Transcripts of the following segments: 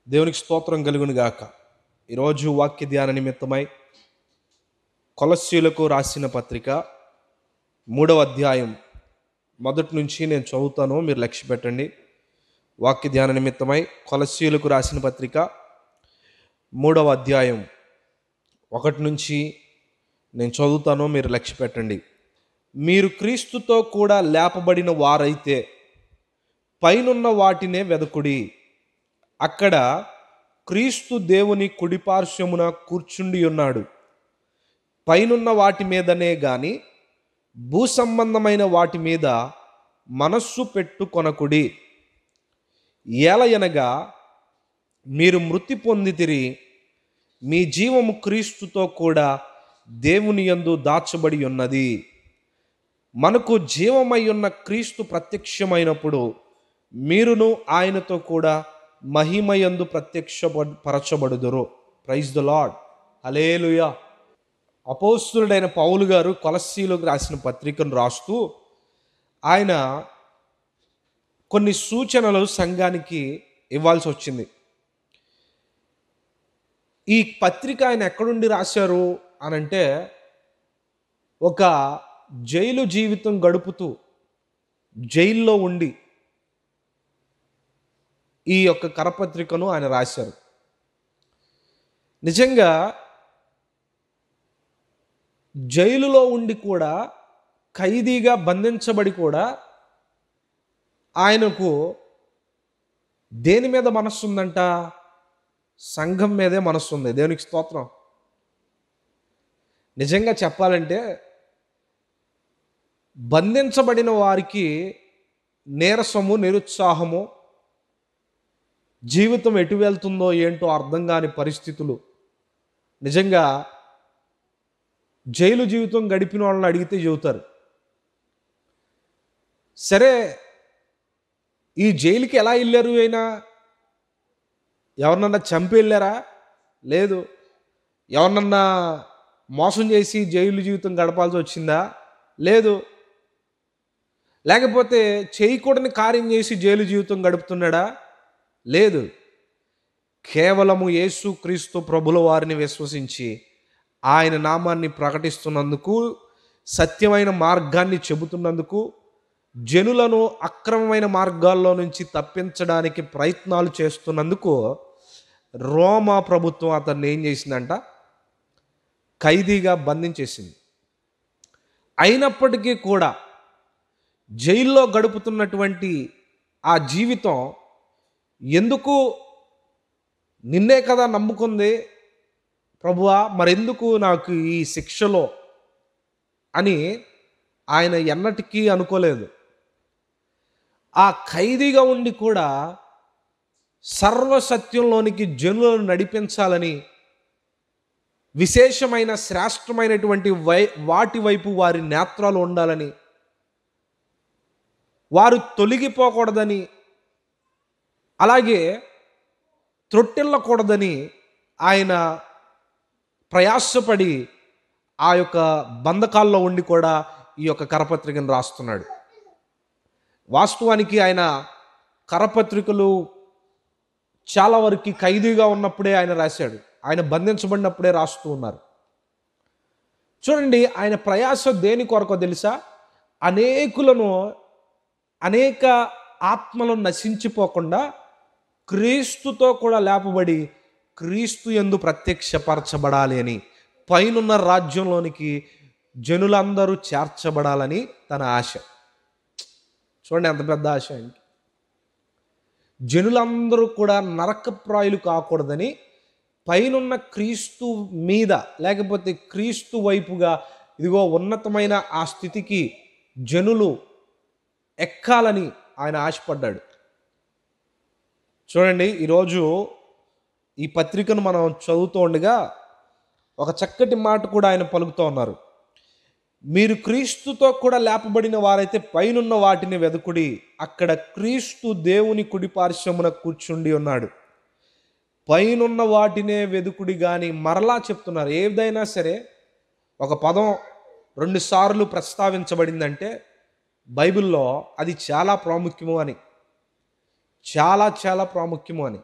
దేవునికి స్తోత్రం కలుగును గాక. ఈరోజు వాక్య ధ్యాన నిమిత్తమై కొలస్సీలకు రాసిన పత్రిక 3వ అధ్యాయం మొదటి నుంచి నేను చదువుతాను, మీరు లక్ష్య పెట్టండి. వాక్య ధ్యాన నిమిత్తమై కొలస్సీలకు రాసిన పత్రిక 3వ అధ్యాయం 1 నుంచి నేను చదువుతాను, మీరు లక్ష్య పెట్టండి. మీరు క్రీస్తుతో కూడా లేపబడిన వారైతే పైనున్న వాటినే వెదకుడి, అక్కడ క్రీస్తు దేవుని కుడిపార్శ్వమున కూర్చుండి ఉన్నాడు. పైనున్న వాటి మీదనే గాని భూ సంబంధమైన వాటి మీద మనస్సు పెట్టుకొనకుడి. ఏలయనగా మీరు మృతి పొందితిరి, మీ జీవము క్రీస్తుతో కూడా దేవుని యందు దాచబడి ఉన్నది. మనకు జీవమై ఉన్న క్రీస్తు ప్రత్యక్షమైనప్పుడు మీరును ఆయనతో కూడా మహిమయందు ప్రత్యక్షపరచబడుదురు. Praise the Lord. హల్లెలూయా. అపోస్తలుడైన పౌలు గారు కొలస్సీలకు రాసిన పత్రికను రాస్తూ ఆయన కొన్ని సూచనలు సంఘానికి ఇవ్వాల్సి వచ్చింది. ఈ పత్రిక ఆయన ఎక్కడుండి రాశారు అనంటే, ఒక జైలు జీవితం గడుపుతూ జైల్లో ఉండి ఈ యొక్క కరపత్రికను ఆయన రాశారు. నిజంగా జైలులో ఉండి కూడా, ఖైదీగా బంధించబడి కూడా ఆయనకు దేని మీద మనస్సు ఉందంట? సంఘం మీదే మనస్సు ఉంది. దేవునికి స్తోత్రం. నిజంగా చెప్పాలంటే బంధించబడిన వారికి నీరసము, నిరుత్సాహము, జీవితం ఎటు వెళ్తుందో ఏంటో అర్థం కాని పరిస్థితులు. నిజంగా జైలు జీవితం గడిపిన వాళ్ళని అడిగితే చెబుతారు. సరే, ఈ జైలుకి ఎలా వెళ్ళారు? అయినా ఎవరినన్నా చంపి వెళ్ళారా? లేదు. ఎవరినన్నా మోసం చేసి జైలు జీవితం గడపాల్సి వచ్చిందా? లేదు. లేకపోతే చేయకూడని కార్యం చేసి జైలు జీవితం గడుపుతున్నాడా? లేదు. కేవలము యేసు క్రీస్తు ప్రభుల వారిని విశ్వసించి ఆయన నామాన్ని ప్రకటిస్తున్నందుకు, సత్యమైన మార్గాన్ని చెబుతున్నందుకు, జనులను అక్రమమైన మార్గాల్లో నుంచి తప్పించడానికి ప్రయత్నాలు చేస్తున్నందుకు రోమా ప్రభుత్వం అతన్ని ఏం చేసిందంట? ఖైదీగా బంధించేసింది. అయినప్పటికీ కూడా జైల్లో గడుపుతున్నటువంటి ఆ జీవితం, ఎందుకు నిన్నే కదా నమ్ముకుంది ప్రభువా, మరెందుకు నాకు ఈ శిక్షలో అని ఆయన ఎన్నటికీ అనుకోలేదు. ఆ ఖైదీగా ఉండి కూడా సర్వసత్యంలోనికి జనులను నడిపించాలని, విశేషమైన శ్రేష్టమైనటువంటి వాటి వైపు వారి నేత్రాలు ఉండాలని, వారు తొలగిపోకూడదని, అలాగే త్రొట్టెల్లకూడదని ఆయన ప్రయాసపడి ఆ యొక్క బంధకాల్లో ఉండి కూడా ఈ యొక్క కరపత్రికను రాస్తున్నాడు. వాస్తవానికి ఆయన కరపత్రికలు చాలా వరకు ఖైదీగా ఉన్నప్పుడే ఆయన రాశాడు. ఆయన బంధించబడినప్పుడే రాస్తూ ఉన్నారు. చూడండి, ఆయన ప్రయాస దేని కొరకో తెలుసా? అనేక ఆత్మలను నశించిపోకుండా క్రీస్తుతో కూడా లేపబడి క్రీస్తు యందు ప్రత్యక్షపరచబడాలి అని, పైనున్న రాజ్యంలోనికి జనులందరూ చేర్చబడాలని తన ఆశ. చూడండి ఎంత పెద్ద ఆశ ఆయనకి. జనులందరూ కూడా నరకప్రాయులు కాకూడదని, పైనున్న క్రీస్తు మీద, లేకపోతే క్రీస్తు వైపుగా, ఇదిగో ఉన్నతమైన ఆ స్థితికి జనులు ఎక్కాలని ఆయన ఆశపడ్డాడు. చూడండి, ఈరోజు ఈ పత్రికను మనం చదువుతూ ఉండగా ఒక చక్కటి మాట కూడా ఆయన పలుకుతూ ఉన్నారు. మీరు క్రీస్తుతో కూడా లేపబడిన వారైతే పైనున్న వాటిని వెదకుడి, అక్కడ క్రీస్తు దేవుని కుడిపార్శ్వమున కూర్చుండి ఉన్నాడు. పైనున్న వాటినే వెదుకుడి గాని, మరలా చెప్తున్నారు, ఏదైనా సరే ఒక పదం 2 సార్లు ప్రస్తావించబడిందంటే బైబిల్లో అది చాలా ప్రాముఖ్యము అని, చాలా చాలా ప్రాముఖ్యము అని.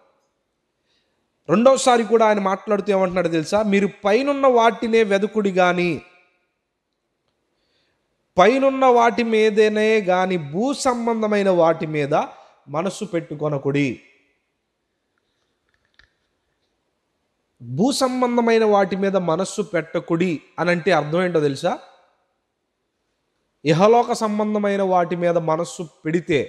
రెండోసారి కూడా ఆయన మాట్లాడుతూ ఏమంటున్నాడు తెలుసా? మీరు పైనున్న వాటినే వెదుకుడి గాని, పైనున్న వాటి మీదనే గాని భూ సంబంధమైన వాటి మీద మనస్సు పెట్టుకొనకుడి. భూ సంబంధమైన వాటి మీద మనస్సు పెట్టకుడి అని అంటే అర్థం ఏంటో తెలుసా? ఇహలోక సంబంధమైన వాటి మీద మనస్సు పెడితే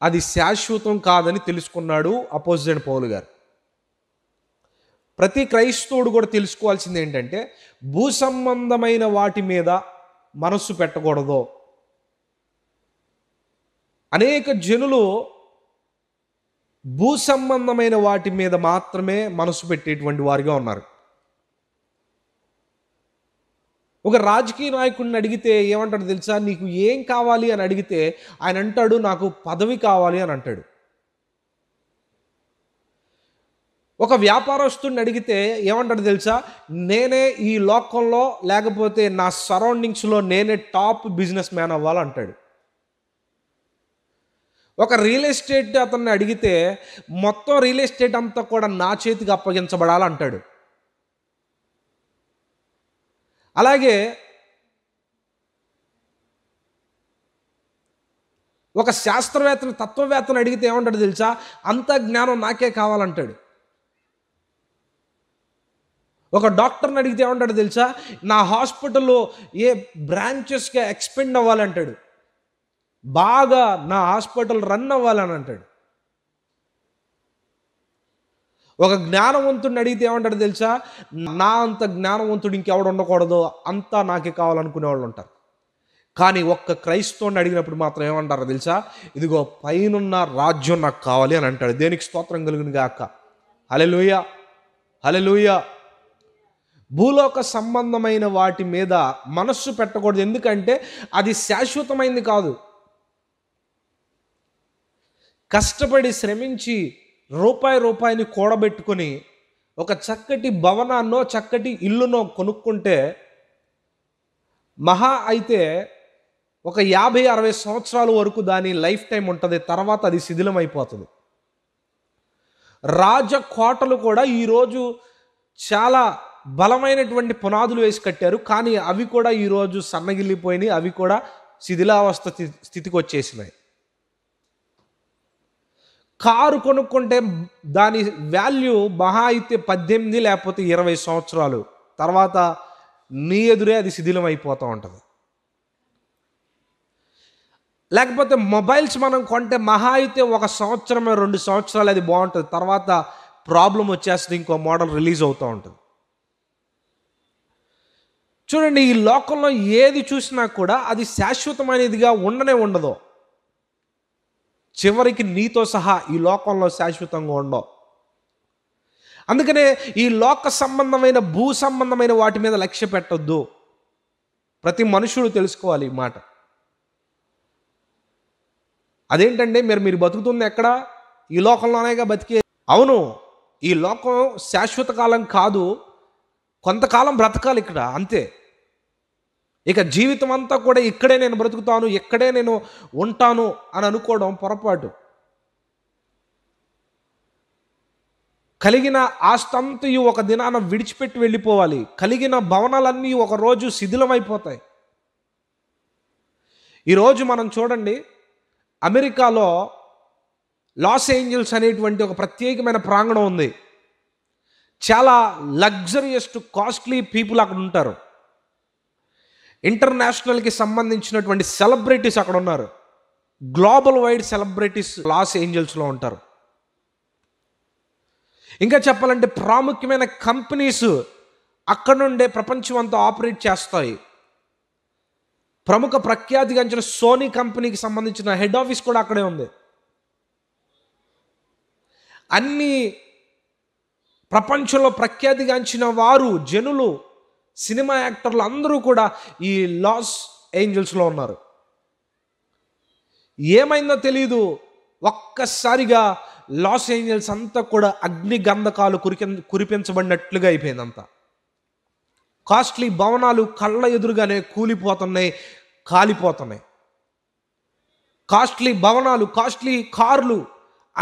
అది శాశ్వతం కాదని తెలుసుకున్నాడు అపోజిట్ పౌలు గారు. ప్రతి క్రైస్తవుడు కూడా తెలుసుకోవాల్సింది ఏంటంటే, భూ సంబంధమైన వాటి మీద మనస్సు పెట్టకూడదు. అనేక జనులు భూ సంబంధమైన వాటి మీద మాత్రమే మనసు పెట్టేటువంటి వారిగా ఉన్నారు. ఒక రాజకీయ నాయకుడిని అడిగితే ఏమంటాడు తెలుసా? నీకు ఏం కావాలి అని అడిగితే ఆయన అంటాడు, నాకు పదవి కావాలి అని అంటాడు. ఒక వ్యాపారస్తుడిని అడిగితే ఏమంటాడు తెలుసా? నేనే ఈ లోకంలో లేకపోతే నా సరౌండింగ్స్లో నేనే టాప్ బిజినెస్ మ్యాన్ అవ్వాలంటాడు. ఒక రియల్ ఎస్టేట్ అతన్ని అడిగితే మొత్తం రియల్ ఎస్టేట్ అంతా కూడా నా చేతికి అప్పగించబడాలంటాడు. అలాగే ఒక శాస్త్రవేత్తని, తత్వవేత్తని అడిగితే ఏమంటాడు తెలుసా? అంత జ్ఞానం నాకే కావాలంటాడు. ఒక డాక్టర్ని అడిగితే ఏమంటాడు తెలుసా? నా హాస్పిటల్లో ఏ బ్రాంచెస్గా ఎక్స్పెండ్ అవ్వాలంటాడు. బాగా నా హాస్పిటల్ రన్ అవ్వాలని అంటాడు. ఒక జ్ఞానవంతుడిని అడిగితే ఏమంటాడు తెలుసా? నా అంత జ్ఞానవంతుడు ఇంకెవడు ఉండకూడదు, అంతా నాకే కావాలనుకునే వాళ్ళు ఉంటారు. కానీ ఒక్క క్రైస్తవుని అడిగినప్పుడు మాత్రం ఏమంటారో తెలుసా? ఇదిగో పైనున్న రాజ్యం నాకు కావాలి అని అంటాడు. దేనికి స్తోత్రం కలుగును గాక. హల్లెలూయా, హల్లెలూయా. భూలోక సంబంధమైన వాటి మీద మనస్సు పెట్టకూడదు. ఎందుకంటే అది శాశ్వతమైంది కాదు. కష్టపడి శ్రమించి రూపాయిని కూడబెట్టుకొని ఒక చక్కటి భవనాన్నో చక్కటి ఇల్లునో కొనుక్కుంటే మహా అయితే ఒక 50-60 సంవత్సరాల వరకు దాని లైఫ్ టైం ఉంటుంది. తర్వాత అది శిథిలం అయిపోతుంది. రాజకోటలు కూడా ఈరోజు చాలా బలమైనటువంటి పునాదులు వేసి కట్టారు. కానీ అవి కూడా ఈరోజు సన్నగిల్లిపోయినాయి. అవి కూడా శిథిలావస్థ స్థితికి వచ్చేసినాయి. కారు కొనుక్కుంటే దాని వాల్యూ మహా అయితే 18 లేకపోతే 20 సంవత్సరాలు తర్వాత నీ ఎదురే అది శిథిలం అయిపోతూ ఉంటుంది. లేకపోతే మొబైల్స్ మనం కొంటే మహా అయితే 1 సంవత్సరమే 2 సంవత్సరాలు అది బాగుంటుంది. తర్వాత ప్రాబ్లం వచ్చేస్తుంది, ఇంకో మోడల్ రిలీజ్ అవుతూ ఉంటుంది. చూడండి, ఈ లోకంలో ఏది చూసినా కూడా అది శాశ్వతమైనదిగా ఉండనే ఉండదు. చివరికి నీతో సహా ఈ లోకంలో శాశ్వతంగా ఉండవు. అందుకనే ఈ లోక సంబంధమైన భూ సంబంధమైన వాటి మీద లక్ష్య పెట్టొద్దు. ప్రతి మనుషుడు తెలుసుకోవాలి ఈ మాట. అదేంటంటే మీరు బతుకుతుంది ఎక్కడ? ఈ లోకంలోనేగా బతికే. అవును, ఈ లోకం శాశ్వత కాలం కాదు, కొంతకాలం బ్రతకాలి ఇక్కడ, అంతే. ఇక జీవితం అంతా కూడా ఇక్కడే నేను బ్రతుకుతాను, ఇక్కడే నేను ఉంటాను అని అనుకోవడం పొరపాటు. కలిగిన ఆస్తంతయు ఒక దినాన విడిచిపెట్టి వెళ్ళిపోవాలి. కలిగిన భవనాలన్నీ ఒకరోజు శిథిలమైపోతాయి. ఈరోజు మనం చూడండి, అమెరికాలో లాస్ ఏంజల్స్ అనేటువంటి ఒక ప్రత్యేకమైన ప్రాంగణం ఉంది. చాలా లగ్జరియస్ కాస్ట్లీ పీపుల్ అక్కడ ఉంటారు. ఇంటర్నేషనల్కి సంబంధించినటువంటి సెలబ్రిటీస్ అక్కడ ఉన్నారు. గ్లోబల్ వైడ్ సెలబ్రిటీస్ లాస్ ఏంజల్స్లో ఉంటారు. ఇంకా చెప్పాలంటే ప్రాముఖ్యమైన కంపెనీస్ అక్కడ నుండే ప్రపంచం అంతా ఆపరేట్ చేస్తాయి. ప్రముఖ ప్రఖ్యాతిగాంచిన సోనీ కంపెనీకి సంబంధించిన హెడ్ ఆఫీస్ కూడా అక్కడే ఉంది. అన్ని ప్రపంచంలో ప్రఖ్యాతిగాంచిన వారు, జనులు, సినిమా యాక్టర్లు అందరూ కూడా ఈ లాస్ ఏంజల్స్లో ఉన్నారు. ఏమైందో తెలియదు, ఒక్కసారిగా లాస్ ఏంజల్స్ అంతా కూడా అగ్ని గంధకాలు కురిపించబడినట్లుగా అయిపోయింది అంతా. కాస్ట్లీ భవనాలు కళ్ళ ఎదురుగానే కూలిపోతున్నాయి, కాలిపోతున్నాయి. కాస్ట్లీ భవనాలు, కాస్ట్లీ కార్లు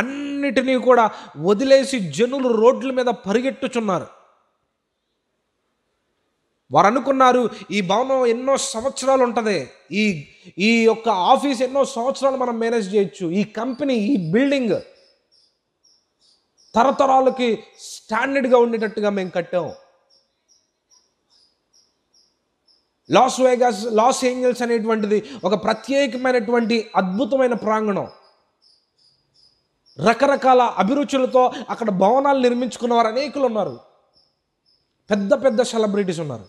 అన్నిటినీ కూడా వదిలేసి జనులు రోడ్ల మీద పరిగెట్టుచున్నారు. వారు అనుకున్నారు ఈ భవనం ఎన్నో సంవత్సరాలు ఉంటుంది, ఈ ఈ యొక్క ఆఫీస్ ఎన్నో సంవత్సరాలు మనం మేనేజ్ చేయొచ్చు, ఈ కంపెనీ, ఈ బిల్డింగ్ తరతరాలకి స్టాండర్డ్గా ఉండేటట్టుగా మేము కట్టాం. లాస్ ఏంజల్స్ అనేటువంటిది ఒక ప్రత్యేకమైనటువంటి అద్భుతమైన ప్రాంగణం. రకరకాల అభిరుచులతో అక్కడ భవనాలు నిర్మించుకున్న వారు అనేకులు ఉన్నారు, పెద్ద పెద్ద సెలబ్రిటీస్ ఉన్నారు.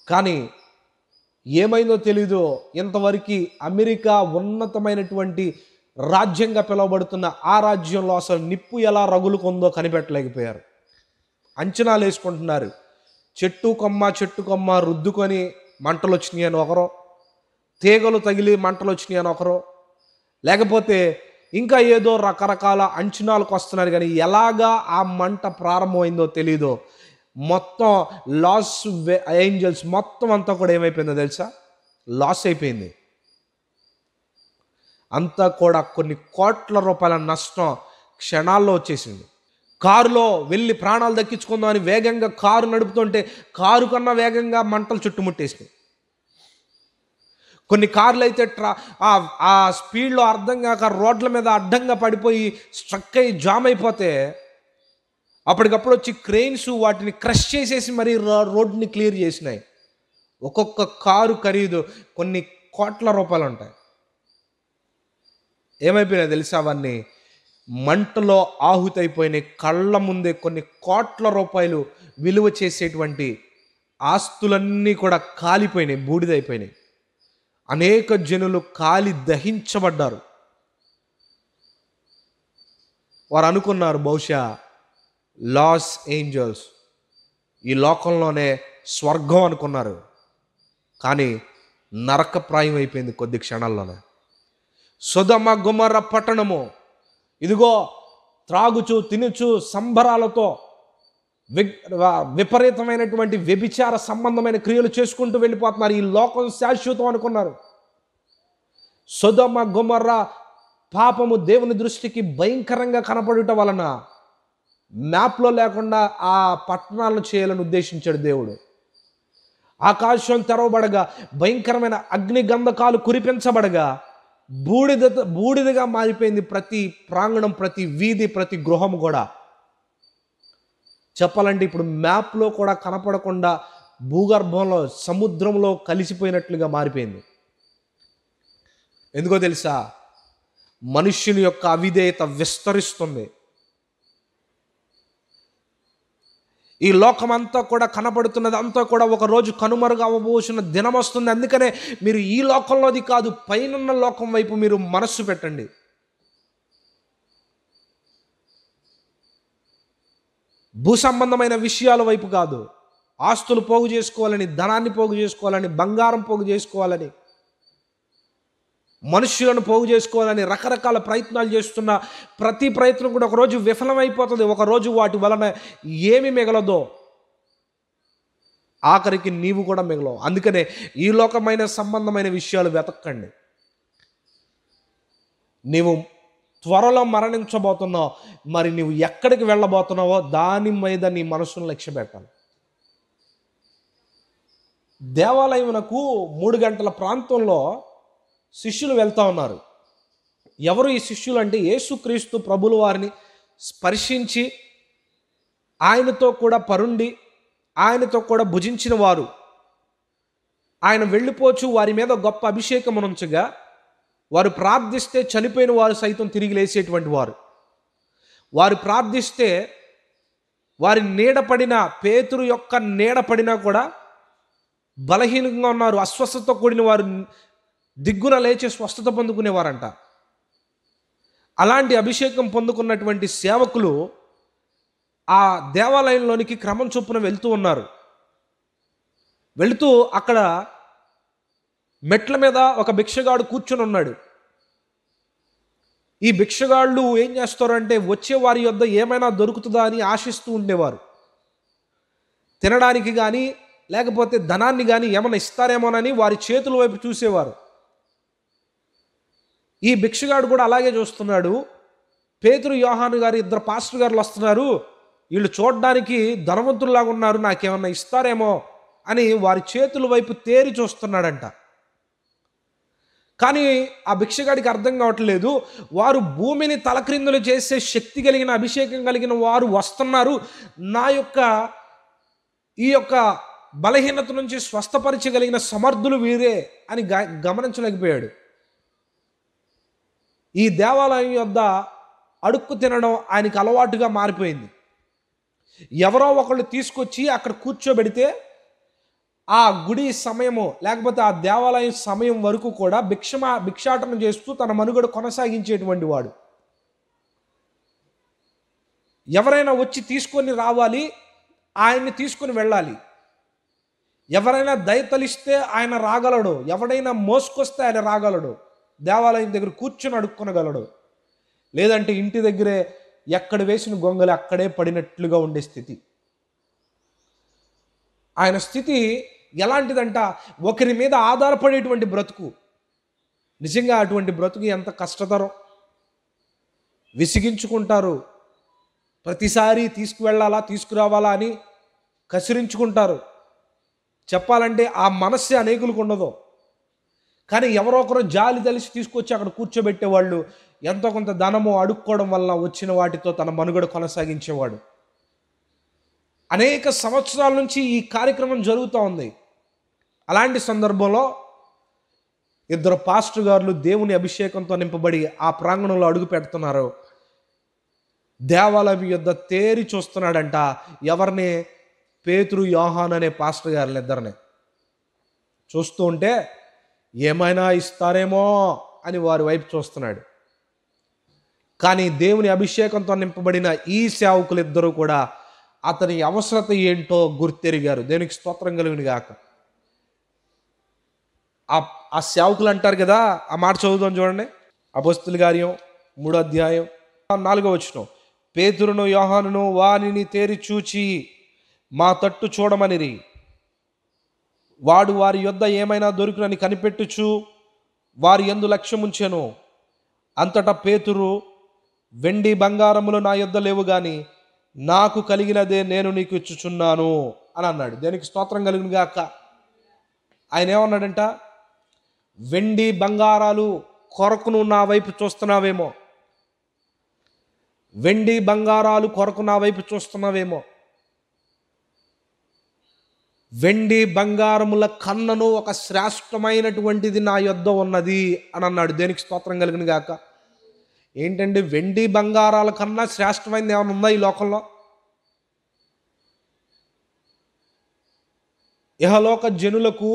కానీ ఏమైందో తెలీదో, ఇంతవరకు అమెరికా ఉన్నతమైనటువంటి రాజ్యంగా పిలువబడుతున్న ఆ రాజ్యంలో అసలు నిప్పు ఎలా రగులుకుందో కనిపెట్టలేకపోయారు. అంచనాలు వేసుకుంటున్నారు. చెట్టు కొమ్మ రుద్దుకొని మంటలు వచ్చినాయి అని ఒకరు, తీగలు తగిలి మంటలు వచ్చినాయి అని ఒకరు, లేకపోతే ఇంకా ఏదో రకరకాల అంచనాలకు వస్తున్నారు. కానీ ఎలాగా ఆ మంట ప్రారంభమైందో తెలీదో మొత్తం లాస్ ఏంజల్స్ మొత్తం అంతా కూడా ఏమైపోయిందో తెలుసా? లాస్ అయిపోయింది. అంతా కూడా కొన్ని కోట్ల రూపాయల నష్టం క్షణాల్లో వచ్చేసింది. కారులో వెళ్ళి ప్రాణాలు దక్కించుకుందామని వేగంగా కారు నడుపుతుంటే కారు కన్నా వేగంగా మంటలు చుట్టుముట్టేసినాయి. కొన్ని కార్లు అయితే ఆ స్పీడ్లో అర్థం కాక రోడ్ల మీద అడ్డంగా పడిపోయి స్ట్రక్ అయ్యి జామ్ అయిపోతే అప్పటికప్పుడు వచ్చి క్రెయిన్స్ వాటిని క్రష్ చేసేసి మరీ రోడ్ని క్లియర్ చేసినాయి. ఒక్కొక్క కారు ఖరీదు కొన్ని కోట్ల రూపాయలు ఉంటాయి. ఏమైపోయినాయి తెలుసా? అవన్నీ మంటలో ఆహుతైపోయినాయి. కళ్ళ ముందే కొన్ని కోట్ల రూపాయలు విలువ చేసేటువంటి ఆస్తులన్నీ కూడా కాలిపోయినాయి, బూడిదైపోయినాయి. అనేక జనులు కాలి దహించబడ్డారు. వారు అనుకున్నారు బహుశా లాస్ ఏంజల్స్ ఈ లోకంలోనే స్వర్గం అనుకున్నారు. కానీ నరకప్రాయం అయిపోయింది కొద్ది క్షణాల్లోనే. సొదొమ గొమొర్ర పట్టణము ఇదిగో త్రాగుచు తినుచు సంబరాలతో విపరీతమైనటువంటి వ్యభిచార సంబంధమైన క్రియలు చేసుకుంటూ వెళ్ళిపోతున్నారు. ఈ లోకం శాశ్వతం అనుకున్నారు. సొదొమ గొమొర్ర పాపము దేవుని దృష్టికి భయంకరంగా కనపడుట వలన మ్యాప్లో లేకుండా ఆ పట్టణాలను చేయాలని ఉద్దేశించాడు దేవుడు. ఆకాశం తెరవబడగా భయంకరమైన అగ్ని గంధకాలు కురిపించబడగా బూడిదగా మారిపోయింది ప్రతి ప్రాంగణం, ప్రతి వీధి, ప్రతి గృహం కూడా. చెప్పాలంటే ఇప్పుడు మ్యాప్లో కూడా కనపడకుండా భూగర్భంలో సముద్రంలో కలిసిపోయినట్లుగా మారిపోయింది. ఎందుకో తెలుసా? మనుష్యుని యొక్క అవిధేయత విస్తరిస్తుంది. ఈ లోకమంతా కూడా కనపడుతున్నది అంతా కూడా ఒకరోజు కనుమరుగు అవ్వబోసిన దినం వస్తుంది. అందుకనే మీరు ఈ లోకంలోది కాదు, పైనున్న లోకం వైపు మీరు మనస్సు పెట్టండి. భూ సంబంధమైన విషయాల వైపు కాదు. ఆస్తులు పోగు చేసుకోవాలని, ధనాన్ని పోగు చేసుకోవాలని, బంగారం పోగు చేసుకోవాలని, మనుష్యులను పోగు చేసుకోవాలని రకరకాల ప్రయత్నాలు చేస్తున్న ప్రతి ప్రయత్నం కూడా ఒకరోజు విఫలమైపోతుంది. ఒకరోజు వాటి వలన ఏమి మిగలదో ఆఖరికి నీవు కూడా మిగలవు. అందుకనే ఈ లోకమైన సంబంధమైన విషయాలు వెతకండి. నీవు త్వరలో మరణించబోతున్నావు, మరి నీవు ఎక్కడికి వెళ్ళబోతున్నావో దాని మీద నీ మనసును లక్ష్య పెట్టాలి. దేవాలయమునకు 3 గంటల ప్రాంతంలో శిష్యులు వెళ్తూ ఉన్నారు. ఎవరు ఈ శిష్యులు అంటే యేసుక్రీస్తు ప్రభుల వారిని స్పర్శించి ఆయనతో కూడా పరుండి ఆయనతో కూడా భుజించిన వారు. ఆయన వెళ్ళిపోచు వారి మీద గొప్ప అభిషేకం ఉంచగా వారు ప్రార్థిస్తే చనిపోయిన వారు సైతం తిరిగి లేచేటువంటి వారు. వారు ప్రార్థిస్తే వారి నీడపడిన పేతురు యొక్క నీడపడినా కూడా బలహీనంగా ఉన్నారు, అస్వస్థతతో కూడిన వారు దిగ్గున లేచి స్వస్థత పొందుకునేవారంట. అలాంటి అభిషేకం పొందుకున్నటువంటి సేవకులు ఆ దేవాలయంలోనికి క్రమం చొప్పున వెళ్తూ ఉన్నారు. వెళుతూ అక్కడ మెట్ల మీద ఒక భిక్షగాడు కూర్చొని ఉన్నాడు. ఈ భిక్షగాళ్ళు ఏం చేస్తారంటే వచ్చే వారి యొద్ద ఏమైనా దొరుకుతుందా అని ఆశిస్తూ ఉండేవారు. తినడానికి కానీ లేకపోతే ధనాన్ని కానీ ఏమైనా ఇస్తారేమోనని వారి చేతుల వైపు చూసేవారు. ఈ భిక్షగాడు కూడా అలాగే చూస్తున్నాడు. పేతురు యోహాను గారు ఇద్దరు పాస్టర్ గారులు వస్తున్నారు, వీళ్ళు చూడడానికి ధనవంతుల్లాగా ఉన్నారు, నాకేమన్నా ఇస్తారేమో అని వారి చేతుల వైపు తేరి చూస్తున్నాడంట. కానీ ఆ భిక్షగాడికి అర్థం కావట్లేదు, వారు భూమిని తలక్రిందులు చేసే శక్తి కలిగిన అభిషేకం కలిగిన వారు వస్తున్నారు, నా యొక్క ఈ యొక్క బలహీనత నుంచి స్వస్థపరచగలిగిన సమర్థులు వీరే అని గమనించలేకపోయాడు. ఈ దేవాలయం యొద్ద అడుక్కు తినడం ఆయనకి అలవాటుగా మారిపోయింది. ఎవరో ఒకళ్ళు తీసుకొచ్చి అక్కడ కూర్చోబెడితే ఆ గుడి సమయము లేకపోతే ఆ దేవాలయం సమయం వరకు కూడా భిక్షాటన చేస్తూ తన మనుగడ కొనసాగించేటువంటి వాడు. ఎవరైనా వచ్చి తీసుకొని రావాలి, ఆయన్ని తీసుకొని వెళ్ళాలి. ఎవరైనా దయతలిస్తే ఆయన రాగలడు, ఎవడైనా మోసుకొస్తే ఆయన రాగలడు, దేవాలయం దగ్గర కూర్చొని అడుక్కొనగలడు. లేదంటే ఇంటి దగ్గరే ఎక్కడ వేసిన గొంగలి అక్కడే పడినట్లుగా ఉండే స్థితి. ఆయన స్థితి ఎలాంటిదంట, ఒకరి మీద ఆధారపడేటువంటి బ్రతుకు. నిజంగా అటువంటి బ్రతుకు ఎంత కష్టతరం. విసిగించుకుంటారు, ప్రతిసారి తీసుకువెళ్ళాలా తీసుకురావాలా అని కసిరించుకుంటారు. చెప్పాలంటే ఆ మనస్సే అనేకులకు ఉండదు. కానీ ఎవరో ఒకరు జాలి తెలిసి తీసుకొచ్చి అక్కడ కూర్చోబెట్టేవాళ్ళు, ఎంతో కొంత ధనము అడుక్కోవడం వల్ల వచ్చిన వాటితో తన మనుగడ కొనసాగించేవాడు. అనేక సంవత్సరాల నుంచి ఈ కార్యక్రమం జరుగుతూ ఉంది. అలాంటి సందర్భంలో ఇద్దరు పాస్టర్ గారులు దేవుని అభిషేకంతో నింపబడి ఆ ప్రాంగణంలో అడుగు పెడుతున్నారు. దేవాలయం యొద్ద తేరి చూస్తున్నాడంట. ఎవరిని? పేతురు యోహాను అనే పాస్టర్ గారులు ఇద్దరిని చూస్తూ ఉంటే ఏమైనా ఇస్తారేమో అని వారి వైపు చూస్తున్నాడు. కానీ దేవుని అభిషేకంతో నింపబడిన ఈ సేవకులు ఇద్దరూ కూడా అతని అవసరత ఏంటో గుర్తెరిగారు. దేవునికి స్తోత్రం కలుగును గాక. ఆ సేవకులు అంటారు కదా, ఆ మాట చదువుదాం చూడండి. అపొస్తలుల కార్యం 3వ అధ్యాయం 4వ వచనం. పేతురును యోహానును వానిని తేరి చూచి మా తట్టు చూడమనిరి. వాడు వారి యొద్ద ఏమైనా దొరుకునని కనిపెట్టుచు వారి యందు లక్ష్యముంచెను. అంతటా పేతురు, వెండి బంగారములు నా యొద్ద లేవు గాని నాకు కలిగినదే నేను నీకు ఇచ్చుచున్నాను అని అన్నాడు. దేనికి స్తోత్రం కలుగును గాక. ఆయన ఏమన్నాడంట, వెండి బంగారాలు కొరకు నువ్వు నా వైపు చూస్తున్నావేమో, వెండి బంగారాలు కొరకు నా వైపు చూస్తున్నావేమో, వెండి బంగారముల కన్నను ఒక శ్రేష్టమైనటువంటిది నా యొద్ద ఉన్నది అని అన్నాడు. దేనికి స్తోత్రం కలుగును గాక. ఏంటంటే వెండి బంగారాల కన్నా శ్రేష్టమైనది ఏమైనా ఉందా ఈ లోకంలో? ఇహలోక జనులకు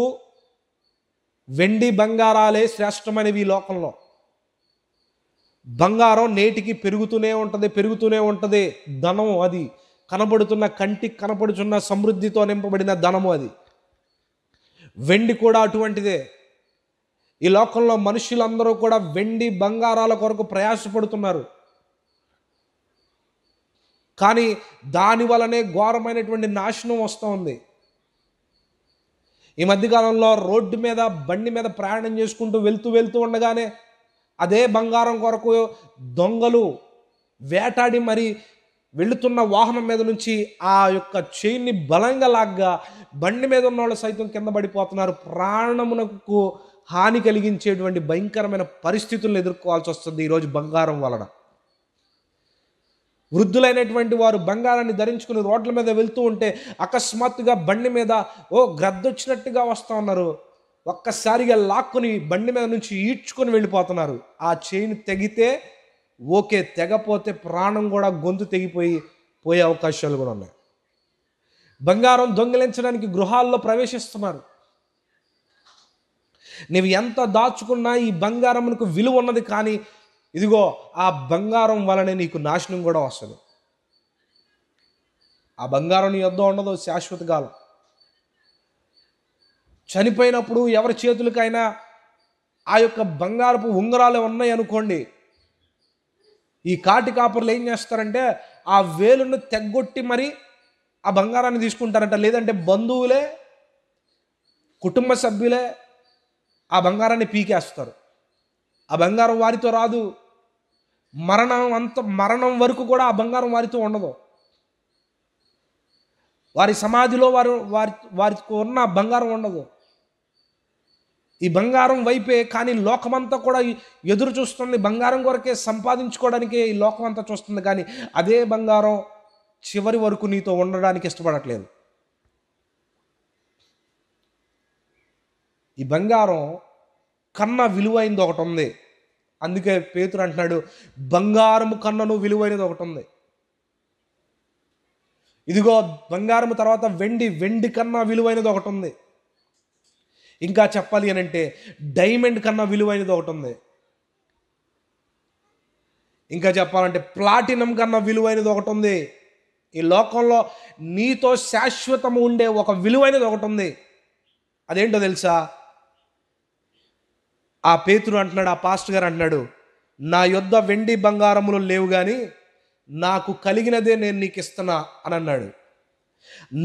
వెండి బంగారాలే శ్రేష్టమైనవి ఈ లోకంలో. బంగారం నేటికి పెరుగుతూనే ఉంటుంది. ధనం అది కనబడుతున్న, కంటికి కనపడుతున్న సమృద్ధితో నింపబడిన ధనము అది. వెండి కూడా అటువంటిదే. ఈ లోకంలో మనుషులందరూ కూడా వెండి బంగారాల కొరకు ప్రయాసపడుతున్నారు. కానీ దాని వలనే ఘోరమైనటువంటి నాశనం వస్తూ ఉంది. ఈ మధ్యకాలంలో రోడ్డు మీద బండి మీద ప్రయాణం చేసుకుంటూ వెళ్తూ ఉండగానే అదే బంగారం కొరకు దొంగలు వేటాడి మరి వెళుతున్న వాహనం మీద నుంచి ఆ యొక్క చైన్ని బలంగా లాగ్గా బండి మీద ఉన్న వాళ్ళు సైతం కింద పడిపోతున్నారు. ప్రాణమునకు హాని కలిగించేటువంటి భయంకరమైన పరిస్థితులను ఎదుర్కోవాల్సి వస్తుంది ఈరోజు బంగారం వలన. వృద్ధులైనటువంటి వారు బంగారాన్ని ధరించుకుని రోడ్ల మీద వెళ్తూ ఉంటే అకస్మాత్తుగా బండి మీద గ్రద్దొచ్చినట్టుగా వస్తూ ఉన్నారు. ఒక్కసారిగా లాక్కుని బండి మీద నుంచి ఈడ్చుకొని వెళ్ళిపోతున్నారు. ఆ చైన్ తెగితే ఓకే, తెగపోతే ప్రాణం కూడా గొంతు పోయే అవకాశాలు కూడా ఉన్నాయి. బంగారం దొంగిలించడానికి గృహాల్లో ప్రవేశిస్తున్నారు. నీవు ఎంత దాచుకున్నా ఈ బంగారమునకు విలువ ఉన్నది, కానీ ఇదిగో ఆ బంగారం వలనే నీకు నాశనం కూడా వస్తుంది. ఆ బంగారం నీ యొద్ద ఉండదు శాశ్వత కాలం. చనిపోయినప్పుడు ఎవరి చేతులకైనా ఆ యొక్క బంగారపు ఉంగరాలు ఉన్నాయి అనుకోండి, ఈ కాటి కాపర్లు ఏం చేస్తారంటే ఆ వేలును తెగ్గొట్టి మరి ఆ బంగారాన్ని తీసుకుంటారంట. లేదంటే బంధువులే, కుటుంబ సభ్యులే ఆ బంగారాన్ని పీకేస్తారు. ఆ బంగారం వారితో రాదు. మరణం వరకు కూడా ఆ బంగారం వారితో ఉండదు. వారి సమాధిలో వారికి ఉన్న బంగారం ఉండదు. ఈ బంగారం వైపే, కానీ లోకమంతా కూడా ఎదురు చూస్తుంది. బంగారం కొరకే సంపాదించుకోవడానికే ఈ లోకం అంతా చూస్తుంది, కానీ అదే బంగారం చివరి వరకు నీతో ఉండడానికి ఇష్టపడట్లేదు. ఈ బంగారం కన్నా విలువైనది ఒకటి ఉంది. అందుకే పేతురు అంటున్నాడు, బంగారము కన్నను విలువైనది ఒకటి ఉంది. ఇదిగో బంగారం తర్వాత వెండి కన్నా విలువైనది ఒకటి ఉంది. ఇంకా చెప్పాలి అని అంటే డైమండ్ కన్నా విలువైనది ఒకటి ఉంది. ఇంకా చెప్పాలంటే ప్లాటినం కన్నా విలువైనది ఒకటి ఉంది. ఈ లోకంలో నీతో శాశ్వతము ఉండే ఒక విలువైనది ఒకటి ఉంది. అదేంటో తెలుసా? ఆ పేతురు అంటున్నాడు, ఆ పాస్టర్ గారు అంటున్నాడు, నా యొద్ద వెండి బంగారములు లేవు, కానీ నాకు కలిగినదే నేను నీకు ఇస్తున్నా అని అన్నాడు.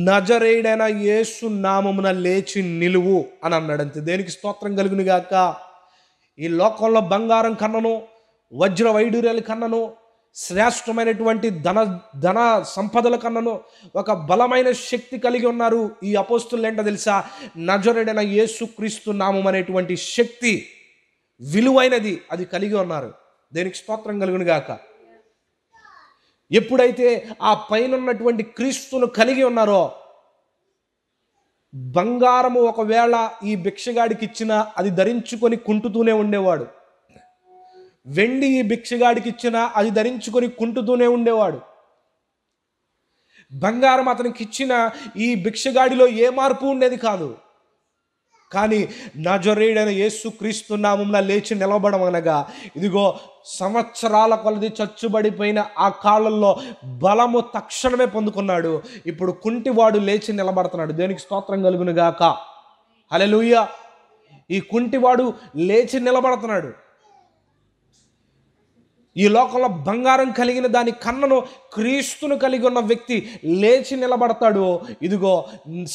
నజరేయుడైన యేసు నామమున లేచి నిలువు అని అన్నాడు. అంతే. దేనికి స్తోత్రం కలుగును గాక. ఈ లోకంలో బంగారం కన్నను, వజ్ర వైడూర్యాల కన్నను, శ్రేష్టమైనటువంటి ధన సంపదల కన్నను ఒక బలమైన శక్తి కలిగి ఉన్నారు ఈ అపోస్తులు. ఏంటో తెలుసా? నజరేయుడైన యేసు క్రీస్తు నామం అనేటువంటి శక్తి విలువైనది, అది కలిగి ఉన్నారు. దేనికి స్తోత్రం కలుగును గాక. ఎప్పుడైతే ఆ పైన ఉన్నటువంటి క్రీస్తును కలిగి ఉన్నారో, బంగారము ఒకవేళ ఈ భిక్షగాడికి ఇచ్చినా అది ధరించుకొని కుంటుతూనే ఉండేవాడు. వెండి ఈ భిక్షగాడికి ఇచ్చినా అది ధరించుకొని కుంటుతూనే ఉండేవాడు. బంగారం అతనికి ఇచ్చిన ఈ భిక్షగాడిలో ఏ మార్పు ఉండేది కాదు. కానీ నజరేయుడైన యేసు క్రీస్తు నామమున లేచి నిలబడం అనగా, ఇదిగో సంవత్సరాల కొలది చచ్చుబడిపోయిన ఆ కాళ్ళల్లో బలము తక్షణమే పొందుకున్నాడు. ఇప్పుడు కుంటివాడు లేచి నిలబడుతున్నాడు. దేనికి స్తోత్రం కలుగును గాక. హల్లెలూయా. ఈ కుంటివాడు లేచి నిలబడుతున్నాడు. ఈ లోకంలో బంగారం కలిగిన దాని కన్నను క్రీస్తును కలిగి ఉన్న వ్యక్తి లేచి నిలబడతాడు. ఇదిగో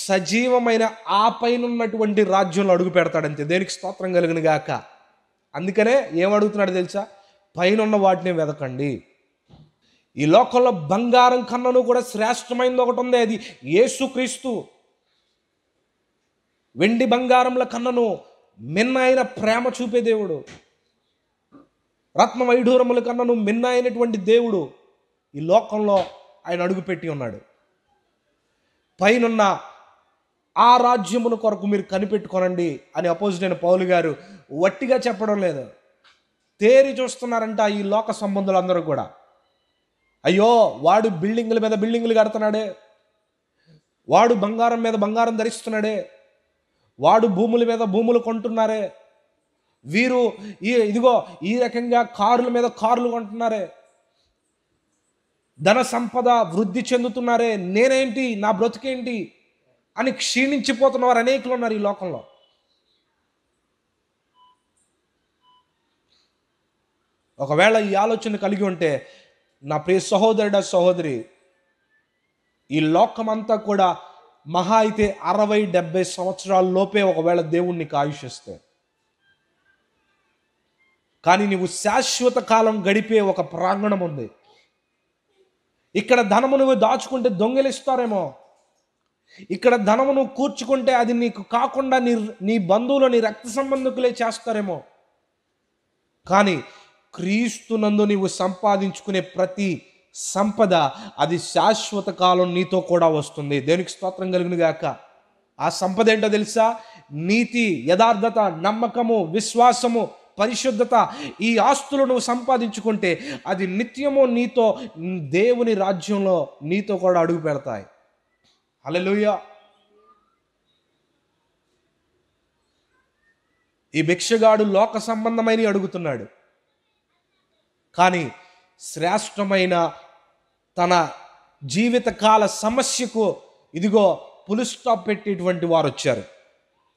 సజీవమైన ఆ పైన ఉన్నటువంటి రాజ్యంలో అడుగు పెడతాడంతే. దేనికి స్తోత్రం కలుగును గాక. అందుకనే ఏమడుగుతున్నాడు తెలుసా? పైన ఉన్న వాటిని వెదకండి. ఈ లోకంలో బంగారం కన్నను కూడా శ్రేష్టమైనది ఒకటి ఉంది, అది యేసుక్రీస్తు. వెండి బంగారముల కన్నను మిన్నైన ప్రేమ చూపే దేవుడు. రత్న వైఢూరముల కన్నను మిన్న అయినటువంటి దేవుడు ఈ లోకంలో ఆయన అడుగుపెట్టి ఉన్నాడు. పైనున్న ఆ రాజ్యమును కొరకు మీరు కనిపెట్టుకోనండి అని అపోజిట్ పౌలు గారు వట్టిగా చెప్పడం లేదు. తేరి చూస్తున్నారంట ఈ లోక సంబంధులు అందరూ కూడా. అయ్యో, వాడు బిల్డింగుల మీద బిల్డింగులు కడుతున్నాడే, వాడు బంగారం మీద బంగారం ధరిస్తున్నాడే, వాడు భూముల మీద భూములు కొంటున్నారే, వీరు ఇదిగో ఈ రకంగా కారుల మీద కార్లు కొంటున్నారే, ధన సంపద వృద్ధి చెందుతున్నారే, నేనేంటి, నా బ్రతుకేంటి అని క్షీణించిపోతున్న వారు అనేకులు ఉన్నారు ఈ లోకంలో. ఒకవేళ ఈ ఆలోచన కలిగి ఉంటే నా ప్రియ సహోదరుడా సహోదరి, ఈ లోకమంతా కూడా మహా అయితే 60-70 సంవత్సరాల లోపే ఒకవేళ దేవుడు నీకు ఆయుష్ ఇస్తే, కానీ నీవు శాశ్వత కాలం గడిపే ఒక ప్రాంగణం ఉంది. ఇక్కడ ధనము నువ్వు దాచుకుంటే దొంగలిస్తారేమో, ఇక్కడ ధనము నువ్వు కూర్చుకుంటే అది నీకు కాకుండా నీ బంధువులు నీ రక్త సంబంధికులే చేస్తారేమో. కానీ క్రీస్తునందు నీవు సంపాదించుకునే ప్రతి సంపద అది శాశ్వత కాలం నీతో కూడా వస్తుంది. దేనికి స్తోత్రం కలుగును గాక. ఆ సంపద ఏంటో తెలుసా? నీతి, యథార్థత, నమ్మకము, విశ్వాసము, పరిశుద్ధత. ఈ ఆస్తులు నువ్వు సంపాదించుకుంటే అది నిత్యము నీతో దేవుని రాజ్యంలో నీతో కూడా అడుగు పెడతాయి. హల్లెలూయా. ఈ భిక్షగాడు లోక సంబంధమైన అడుగుతున్నాడు, కానీ శ్రేష్టమైన తన జీవితకాల సమస్యకు ఇదిగో పులి స్టాప్ పెట్టేటువంటి వారు వచ్చారు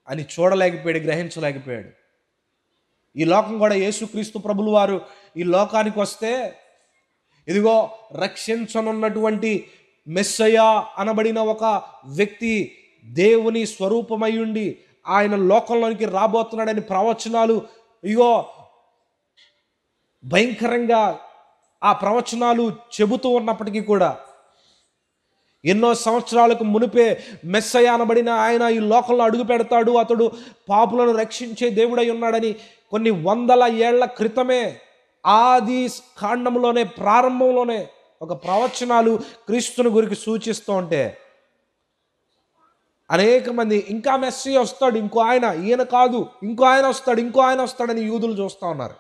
అని చూడలేకపోయాడు, గ్రహించలేకపోయాడు. ఈ లోకం కూడా యేసుక్రీస్తు ప్రభులు వారు ఈ లోకానికి వస్తే ఇదిగో రక్షించనున్నటువంటి మెస్సయ్య అనబడిన ఒక వ్యక్తి దేవుని స్వరూపమై ఉండి ఆయన లోకంలోనికి రాబోతున్నాడని ప్రవచనాలు ఇగో భయంకరంగా ఆ ప్రవచనాలు చెబుతూ ఉన్నప్పటికీ కూడా ఎన్నో సంవత్సరాలకు మునిపే మెస్సయ్య అనబడిన ఆయన ఈ లోకంలో అడుగు పెడతాడు, అతడు పాపులను రక్షించే దేవుడై ఉన్నాడని కొన్ని వందల ఏళ్ల క్రితమే ఆది కాండంలోనే ప్రారంభంలోనే ఒక ప్రవచనాలు క్రీస్తుని గురించి సూచిస్తూ ఉంటే అనేక మంది ఇంకా మెస్సయ్య వస్తాడు, ఇంకో ఆయన, ఈయన కాదు ఇంకో ఆయన వస్తాడు, ఇంకో ఆయన వస్తాడని యూదులు చూస్తూ ఉన్నారు.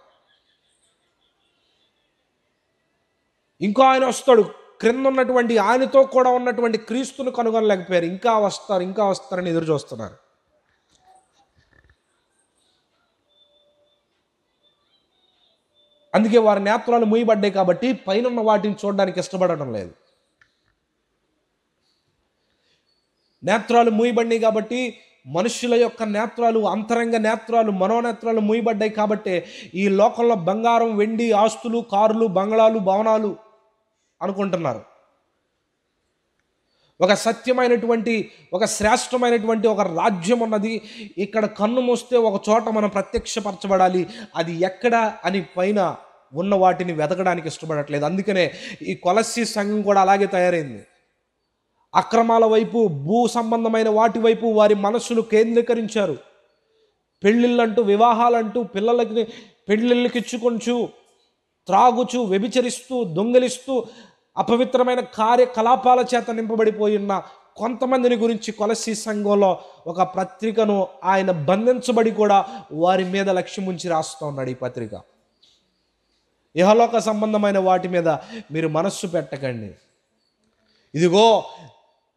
ఇంకో ఆయన వస్తాడు, క్రింద ఉన్నటువంటి ఆయనతో కూడా ఉన్నటువంటి క్రీస్తును కనుగొనలేకపోయారు, ఇంకా వస్తారని ఎదురు చూస్తున్నారు. అందుకే వారి నేత్రాలు మూయబడ్డాయి కాబట్టి పైన వాటిని చూడడానికి ఇష్టపడటం లేదు. నేత్రాలు మూయబడ్డాయి కాబట్టి మనుషుల యొక్క నేత్రాలు, అంతరంగ నేత్రాలు, మనోనేత్రాలు మూయబడ్డాయి కాబట్టి ఈ లోకంలో బంగారం, వెండి, ఆస్తులు, కార్లు, బంగ్లాలు, భవనాలు అనుకుంటున్నారు. ఒక సత్యమైనటువంటి, ఒక శ్రేష్టమైనటువంటి ఒక రాజ్యం ఉన్నది, ఇక్కడ కన్ను మూస్తే ఒక చోట మనం ప్రత్యక్షపరచబడాలి, అది ఎక్కడ అని పైన ఉన్న వాటిని వెతకడానికి ఇష్టపడట్లేదు. అందుకనే ఈ కొలస్సీ సంఘం కూడా అలాగే తయారైంది. అక్రమాల వైపు, భూ సంబంధమైన వాటి వైపు వారి మనస్సును కేంద్రీకరించారు. పెళ్ళిళ్ళంటూ, వివాహాలంటూ, పిల్లలకి పెళ్ళిళ్ళకి ఇచ్చుకొంచు, త్రాగుచు, వ్యభిచరిస్తూ, దొంగిలిస్తూ, అపవిత్రమైన కార్యకలాపాల చేత నింపబడిపోయిన కొంతమందిని గురించి కొలస్సీ సంఘంలో ఒక పత్రికను ఆయన బంధించబడి కూడా వారి మీద లక్ష్యం ఉంచి రాస్తూ ఉన్నాడు. ఈ పత్రిక ఇహలోక సంబంధమైన వాటి మీద మీరు మనస్సు పెట్టకండి. ఇదిగో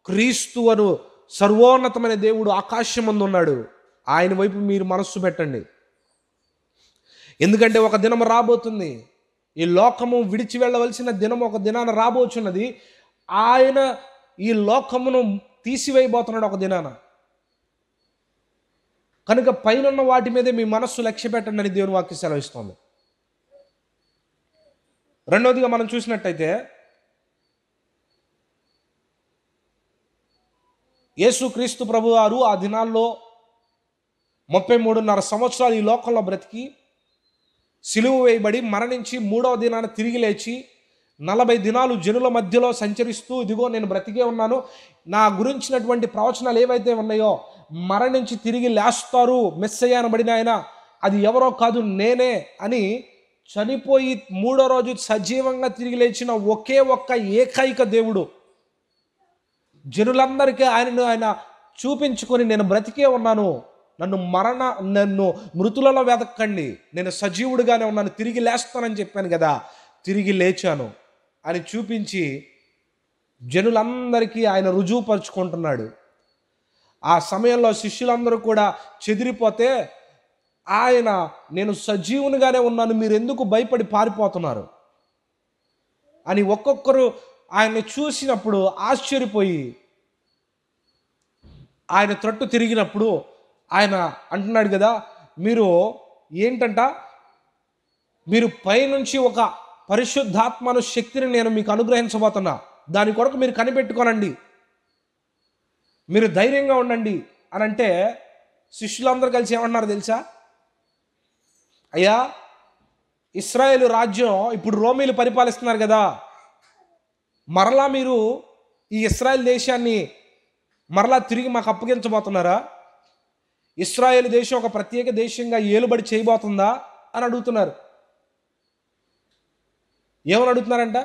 క్రీస్తు అను సర్వోన్నతమైన దేవుడు ఆకాశమందు ఉన్నాడు, ఆయన వైపు మీరు మనస్సు పెట్టండి. ఎందుకంటే ఒక దినం రాబోతుంది, ఈ లోకము విడిచి వెళ్ళవలసిన దినం ఒక దినాన రాబోచున్నది. ఆయన ఈ లోకమును తీసివేయబోతున్నాడు ఒక దినాన. కనుక పైన వాటి మీదే మీ మనస్సు లక్ష్య పెట్టండి అని దేవుని వాక్యం సెలవిస్తోంది. రెండవదిగా మనం చూసినట్టయితే యేసుక్రీస్తు ప్రభువారు ఆ దినాల్లో 33.5 సంవత్సరాలు ఈ లోకంలో బ్రతికి సిలువ వేయబడి మరణించి 3వ దినాన తిరిగి లేచి 40 దినాలు జనుల మధ్యలో సంచరిస్తూ, ఇదిగో నేను బ్రతికే ఉన్నాను, నా గురించినటువంటి ప్రవచనాలు ఏవైతే ఉన్నాయో, మరణించి తిరిగి లేస్తారు మెస్సయ్య అనబడిన ఆయన, అది ఎవరో కాదు నేనే అని చనిపోయి 3వ రోజు సజీవంగా తిరిగి లేచిన ఒకే ఒక్క ఏకైక దేవుడు జనులందరికీ ఆయన చూపించుకొని, నేను బ్రతికే ఉన్నాను, నన్ను మృతులలో వెతకండి, నేను సజీవుడిగానే ఉన్నాను, తిరిగి లేస్తానని చెప్పాను కదా, తిరిగి లేచాను అని చూపించి జనులందరికీ ఆయన రుజువుపరుచుకుంటున్నాడు. ఆ సమయంలో శిష్యులందరూ కూడా చెదిరిపోతే ఆయన, నేను సజీవునిగానే ఉన్నాను, మీరు ఎందుకు భయపడి పారిపోతున్నారు అని ఒక్కొక్కరు ఆయన్ని చూసినప్పుడు ఆశ్చర్యపోయి ఆయన త్రట్టు తిరిగినప్పుడు ఆయన అంటున్నాడు కదా, మీరు ఏంటంట, మీరు పైనుంచి ఒక పరిశుద్ధాత్మను శక్తిని నేను మీకు అనుగ్రహించబోతున్నా, దాని కొరకు మీరు కనిపెట్టుకోనండి, మీరు ధైర్యంగా ఉండండి అని అంటే శిష్యులందరూ కలిసి ఏమన్నారు తెలుసా? అయ్యా, ఇశ్రాయేలు రాజ్యం ఇప్పుడు రోమీలు పరిపాలిస్తున్నారు కదా, మరలా మీరు ఈ ఇశ్రాయేల్ దేశాన్ని మరలా తిరిగి మాకు అప్పగించబోతున్నారా? ఇశ్రాయేల్ దేశం ఒక ప్రత్యేక దేశంగా ఏలుబడి చేయబోతుందా అని అడుగుతున్నారు. ఏమని అడుగుతున్నారంట?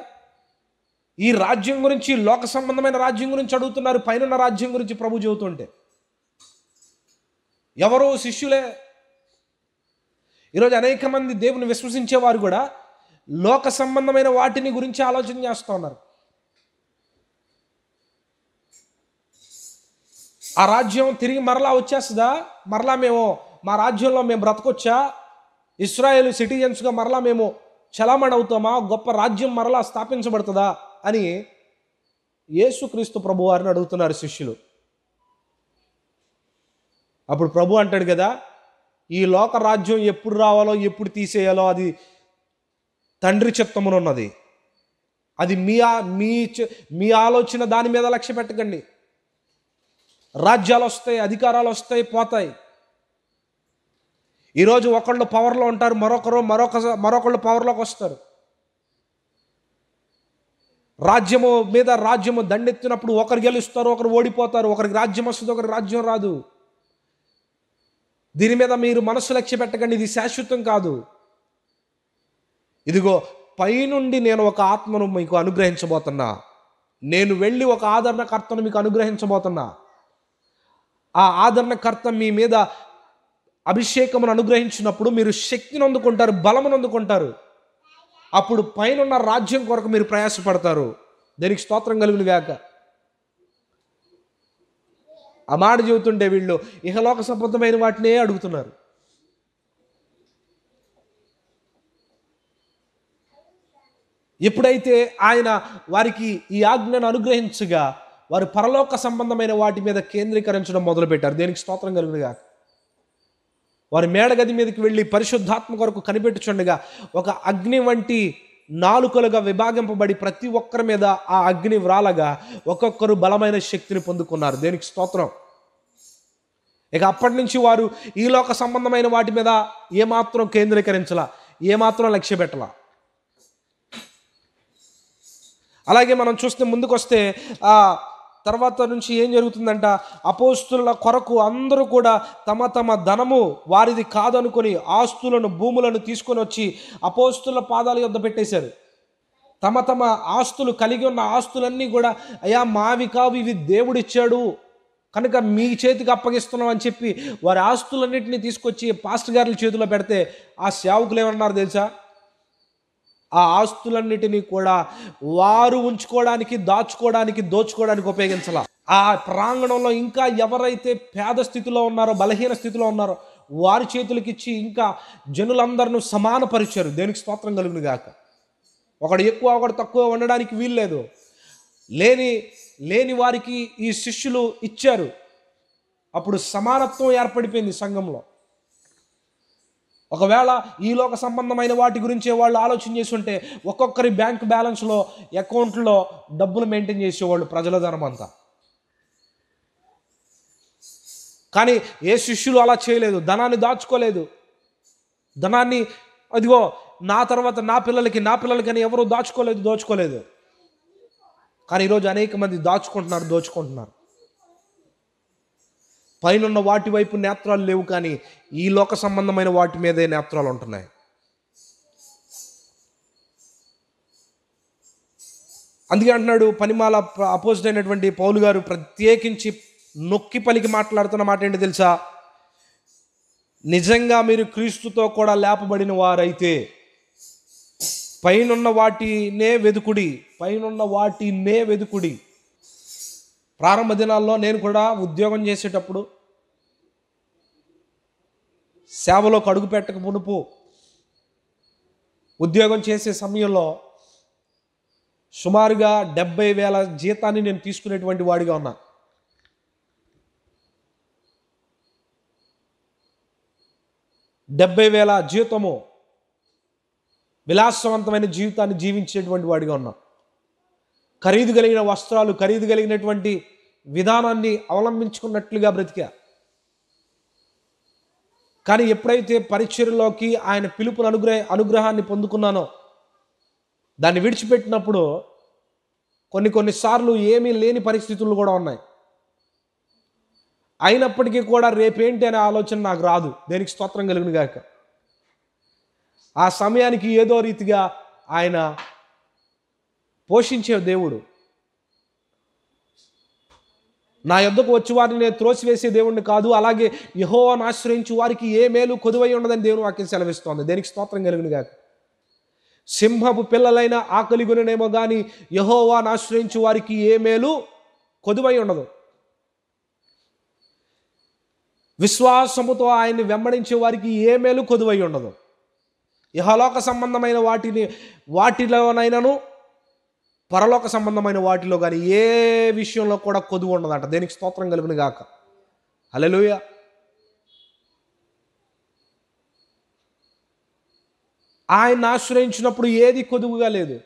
ఈ రాజ్యం గురించి, లోక సంబంధమైన రాజ్యం గురించి అడుగుతున్నారు, పైన రాజ్యం గురించి ప్రభు చెబుతుంటే. ఎవరు? శిష్యులే. ఈరోజు అనేక మంది దేవుని విశ్వసించేవారు కూడా లోక సంబంధమైన వాటిని గురించి ఆలోచన చేస్తూ ఉన్నారు. ఆ రాజ్యం తిరిగి మరలా వచ్చేస్తుందా? మరలా మా రాజ్యంలో మేము బ్రతకొచ్చా? ఇశ్రాయేలు సిటిజన్స్గా మరలా మేము చలామణి అవుతామా? గొప్ప రాజ్యం మరలా స్థాపించబడుతుందా అని యేసుక్రీస్తు ప్రభు వారిని అడుగుతున్నారు శిష్యులు. అప్పుడు ప్రభు అంటాడు కదా, ఈ లోక రాజ్యం ఎప్పుడు రావాలో, ఎప్పుడు తీసేయాలో అది తండ్రి చిత్తమునున్నది. అది మీ ఆలోచన దాని మీద లక్ష్య పెట్టకండి. రాజ్యాలు వస్తాయి, అధికారాలు వస్తాయి, పోతాయి. ఈరోజు ఒకళ్ళు పవర్లో ఉంటారు, మరొకళ్ళు పవర్లోకి వస్తారు. రాజ్యము మీద రాజ్యము దండెత్తినప్పుడు ఒకరు గెలుస్తారు, ఒకరు ఓడిపోతారు. ఒకరికి రాజ్యం వస్తుంది, ఒకరికి రాజ్యం రాదు. దీని మీద మీరు మనసు లక్ష్య పెట్టకండి, ఇది శాశ్వతం కాదు. ఇదిగో పైనుండి నేను ఒక ఆత్మను మీకు అనుగ్రహించబోతున్నా. నేను వెళ్ళి ఒక ఆదరణకర్తను మీకు అనుగ్రహించబోతున్నా. ఆ ఆదరణకర్త మీ మీద అభిషేకమును అనుగ్రహించినప్పుడు మీరు శక్తిని అందుకుంటారు, బలమును అందుకుంటారు. అప్పుడు పైనున్న రాజ్యం కొరకు మీరు ప్రయాసపడతారు. దేనికి స్తోత్రం కలుగును గాక. ఆ మాట చెబుతుంటే వీళ్ళు ఇహలోక సంబంధమైన వాటినే అడుగుతున్నారు. ఎప్పుడైతే ఆయన వారికి ఈ ఆజ్ఞను అనుగ్రహించగా వారు పరలోక సంబంధమైన వాటి మీద కేంద్రీకరించడం మొదలుపెట్టారు. దేనికి స్తోత్రం కలుగును గాక. వారి మేడగది మీదకి వెళ్ళి పరిశుద్ధాత్మ కొరకు కనిపెట్టుచుండగా ఒక అగ్ని వంటి నాలుకలుగా విభాగింపబడి ప్రతి ఒక్కరి మీద ఆ అగ్ని వ్రాలగా ఒక్కొక్కరు బలమైన శక్తిని పొందుకున్నారు. దేనికి స్తోత్రం. ఇక అప్పటి నుంచి వారు ఈ లోక సంబంధమైన వాటి మీద ఏమాత్రం కేంద్రీకరించలా, ఏమాత్రం లక్ష్య పెట్టలా. అలాగే మనం చూస్తే ముందుకొస్తే ఆ తర్వాత నుంచి ఏం జరుగుతుందంట, అపోస్తుల కొరకు అందరూ కూడా తమ తమ ధనము వారిది కాదనుకొని ఆస్తులను భూములను తీసుకొని వచ్చి అపోస్తుల పాదాల యొద్ద పెట్టేశారు. తమ తమ ఆస్తులు కలిగి ఉన్న ఆస్తులన్నీ కూడా అయ్యా మావి కావు, ఇవి దేవుడిచ్చాడు కనుక మీ చేతికి అప్పగిస్తున్నాం అని చెప్పి వారి ఆస్తులన్నింటినీ తీసుకొచ్చి పాస్టర్ గారి చేతిలో పెడితే ఆ సేవకులు ఏమన్నారు తెలుసా, ఆ ఆస్తులన్నిటినీ కూడా వారు ఉంచుకోవడానికి, దాచుకోవడానికి, దోచుకోవడానికి ఉపయోగించాల. ఆ ప్రాంగణంలో ఇంకా ఎవరైతే పేద స్థితిలో ఉన్నారో, బలహీన స్థితిలో ఉన్నారో వారి చేతులకి ఇచ్చి ఇంకా జనులందరినీ సమానపరిచారు. దేనికి స్తోత్రం కలుగును గాక. ఒకడు ఎక్కువ ఒకడు తక్కువ ఉండడానికి వీల్లేదు. లేని వారికి ఈ శిష్యులు ఇచ్చారు. అప్పుడు సమానత్వం ఏర్పడిపోయింది సంఘంలో. ఒకవేళ ఈ లోక సంబంధమైన వాటి గురించే వాళ్ళు ఆలోచన చేసి ఉంటే ఒక్కొక్కరి బ్యాంక్ బ్యాలెన్స్లో, అకౌంట్లో డబ్బులు మెయింటైన్ చేసేవాళ్ళు ప్రజల ధనం అంతా. కానీ ఏ శిష్యులు అలా చేయలేదు, ధనాన్ని దాచుకోలేదు. ధనాన్ని అదిగో నా తర్వాత నా పిల్లలకి అని ఎవరు దోచుకోలేదు. కానీ ఈరోజు అనేక మంది దోచుకుంటున్నారు. పైనున్న వాటి వైపు నేత్రాలు లేవు, కానీ ఈ లోక సంబంధమైన వాటి మీదే నేత్రాలు ఉంటున్నాయి. అందుకే అంటున్నాడు పనిమాల అపోజిట్ అయినటువంటి పౌలు గారు ప్రత్యేకించి నొక్కి పలికి మాట్లాడుతున్న మాట ఏంటి తెలుసా, నిజంగా మీరు క్రీస్తుతో కూడా లేపబడిన వారైతే పైనున్న వాటినే వెదుకుడి. ప్రారంభ దినాల్లో నేను కూడా ఉద్యోగం చేసేటప్పుడు సేవలోకి అడుగు పెట్టక మునుపు ఉద్యోగం చేసే సమయంలో సుమారుగా 70,000 జీతాన్ని నేను తీసుకునేటువంటి వాడిగా ఉన్నా. జీతము, విలాసవంతమైన జీవితాన్ని జీవించేటువంటి వాడిగా ఉన్నా. ఖరీదు కలిగిన వస్త్రాలు, ఖరీదు కలిగినటువంటి విధానాన్ని అవలంబించుకున్నట్లుగా బ్రతికా. కానీ ఎప్పుడైతే పరిచర్యలోకి ఆయన పిలుపును అనుగ్రహాన్ని పొందుకున్నానో దాన్ని విడిచిపెట్టినప్పుడు కొన్నిసార్లు ఏమీ లేని పరిస్థితులు కూడా ఉన్నాయి. అయినప్పటికీ కూడా రేపేంటి అనే ఆలోచన నాకు రాదు. దేనికి స్తోత్రం కలుగును గాక. ఆ సమయానికి ఏదో రీతిగా ఆయన పోషించే దేవుడు. నా యొద్దకు వచ్చి వారిని నేను త్రోసివేసే దేవుడిని కాదు. అలాగే యెహోవాను ఆశ్రయించు వారికి ఏ మేలు కొదువై ఉండదని దేవుని వాక్యం సెలవిస్తోంది. దేనికి స్తోత్రం కలుగును గాక. సింహపు పిల్లలైన ఆకలిగొనేమో కానీ యెహోవాను ఆశ్రయించు వారికి ఏ మేలు కొదువై ఉండదు. విశ్వాసముతో ఆయన్ని వెంబడించే వారికి ఏ మేలు కొదువై ఉండదు. ఇహలోక సంబంధమైన వాటిలోనైనాను పరలోక సంబంధమైన వాటిలో కానీ ఏ విషయంలో కూడా కొదువు ఉండదంట. దేనికి స్తోత్రం కలుగును గాక. హల్లెలూయా. ఆయన ఆశ్రయించినప్పుడు ఏది కొదువుగా లేదు.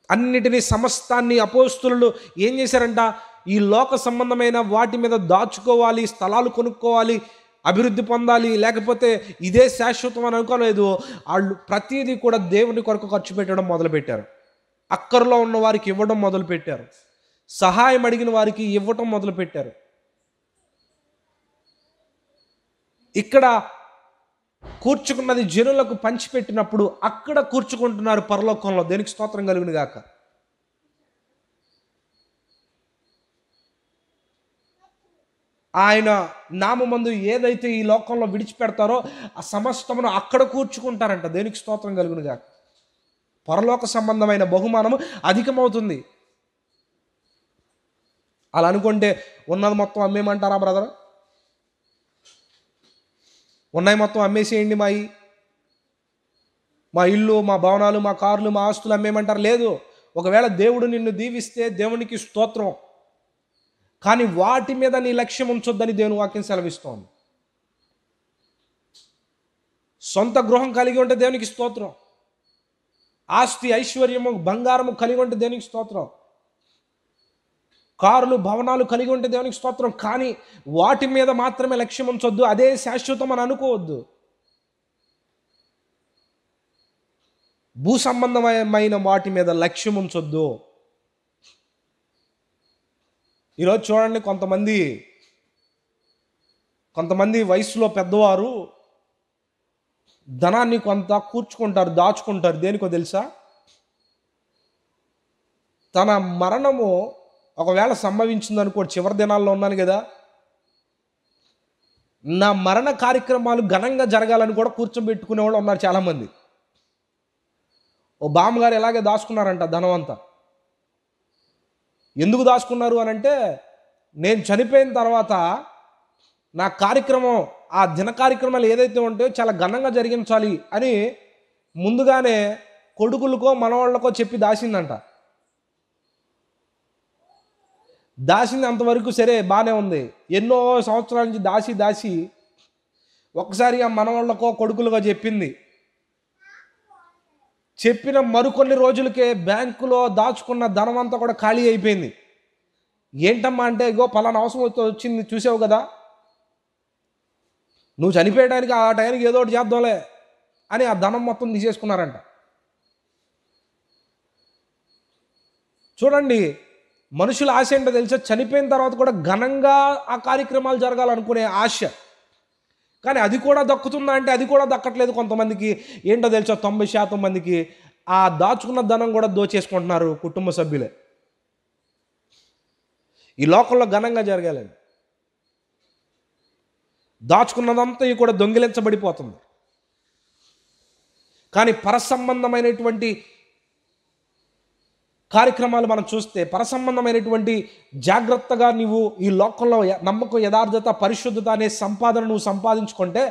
అన్నిటినీ సమస్తాన్ని అపోస్తులు ఏం చేశారంట, ఈ లోక సంబంధమైన వాటి మీద దాచుకోవాలి, స్థలాలు కొనుక్కోవాలి, అభివృద్ధి పొందాలి, లేకపోతే ఇదే శాశ్వతం అని అనుకోలేదు. వాళ్ళు ప్రతిదీ కూడా దేవుని కొరకు ఖర్చు పెట్టడం మొదలుపెట్టారు. అక్కరలో ఉన్న వారికి ఇవ్వడం మొదలుపెట్టారు. సహాయం అడిగిన వారికి ఇవ్వటం మొదలుపెట్టారు. ఇక్కడ కూర్చుకున్నది జనులకు పంచిపెట్టినప్పుడు అక్కడ కూర్చుకుంటున్నారు పరలోకంలో. దేనికి స్తోత్రం కలుగును గాక. ఆయన నామమందు ఏదైతే ఈ లోకంలో విడిచిపెడతారో ఆ సమస్తమును అక్కడ కూర్చుకుంటారంట. దేనికి స్తోత్రం కలుగును గాక. పరలోక సంబంధమైన బహుమానము అధికమవుతుంది. అలా అనుకుంటే ఉన్నది మొత్తం అమ్మేయమంటారా బ్రదర్? ఉన్నాయి మొత్తం అమ్మేసేయండి, మా ఇల్లు, మా భవనాలు, మా కార్లు, మా ఆస్తులు అమ్మేయమంటారు? లేదు. ఒకవేళ దేవుడు నిన్ను దీవిస్తే దేవునికి స్తోత్రం, కానీ వాటి మీద నీ లక్ష్యం ఉంచొద్దని దేవుని వాక్యం సెలవిస్తోంది. సొంత గృహం కలిగి ఉంటే దేవునికి స్తోత్రం, ఆస్తి ఐశ్వర్యము బంగారము కలిగి ఉంటే దేవునికి స్తోత్రం, కారులు భవనాలు కలిగి ఉంటే దేవునికి స్తోత్రం, కానీ వాటి మీద మాత్రమే లక్ష్యం ఉంచొద్దు. అదే శాశ్వతం అని అనుకోవద్దు. భూ సంబంధమైన వాటి మీద లక్ష్యం ఉంచొద్దు. ఈరోజు చూడండి, కొంతమంది వయసులో పెద్దవారు ధనాన్ని కొంత కూర్చుకుంటారు, దాచుకుంటారు. దేనికో తెలుసా? తన మరణము ఒకవేళ సంభవించిందనుకో, చివరి దినాల్లో ఉన్నాను కదా, నా మరణ కార్యక్రమాలు ఘనంగా జరగాలని కూడా కూర్చోబెట్టుకునే వాళ్ళు ఉన్నారు చాలామంది. ఓ బామ్మగారు ఎలాగే దాచుకున్నారంట ధనం అంతా. ఎందుకు దాచుకున్నారు అని అంటే, నేను చనిపోయిన తర్వాత నా కార్యక్రమం, ఆ దిన కార్యక్రమాలు ఏదైతే ఉంటాయో చాలా ఘనంగా జరిగించాలి అని ముందుగానే కొడుకులకో మనవాళ్ళకో చెప్పి దాచిందంట. దాచింది అంతవరకు సరే, బాగానే ఉంది. ఎన్నో సంవత్సరాల నుంచి దాచి ఒకసారి ఆ మనవాళ్ళకో కొడుకులుగా చెప్పిన మరికొన్ని రోజులకే బ్యాంకులో దాచుకున్న ధనం అంతా కూడా ఖాళీ అయిపోయింది. ఏంటమ్మా అంటే, ఇగో పలానా అవసరం వచ్చింది చూసావు కదా, నువ్వు చనిపోయడానికి ఆ టైంకి ఏదో ఒకటి చేద్దాంలే అని ఆ ధనం మొత్తం తీసేసుకున్నారంట. చూడండి, మనుషుల ఆశ ఏంటో తెలుసా? చనిపోయిన తర్వాత కూడా ఘనంగా ఆ కార్యక్రమాలు జరగాలనుకునే ఆశ. కానీ అది కూడా దక్కుతుందా అంటే అది కూడా దక్కట్లేదు కొంతమందికి. ఏంటో తెలుసా? 90% మందికి ఆ దాచుకున్న ధనం కూడా దోచేసుకుంటున్నారు కుటుంబ సభ్యులే. ఈ లోకంలో ఘనంగా జరగాలని దాచుకున్నదంతా కూడా దొంగిలించబడిపోతుంది. కానీ పరసంబంధమైనటువంటి కార్యక్రమాలు మనం చూస్తే, పరసంబంధమైనటువంటి జాగ్రత్తగా నీవు ఈ లోకంలో నమ్మకం, యథార్థత, పరిశుద్ధత అనే సంపాదన నువ్వు సంపాదించుకుంటే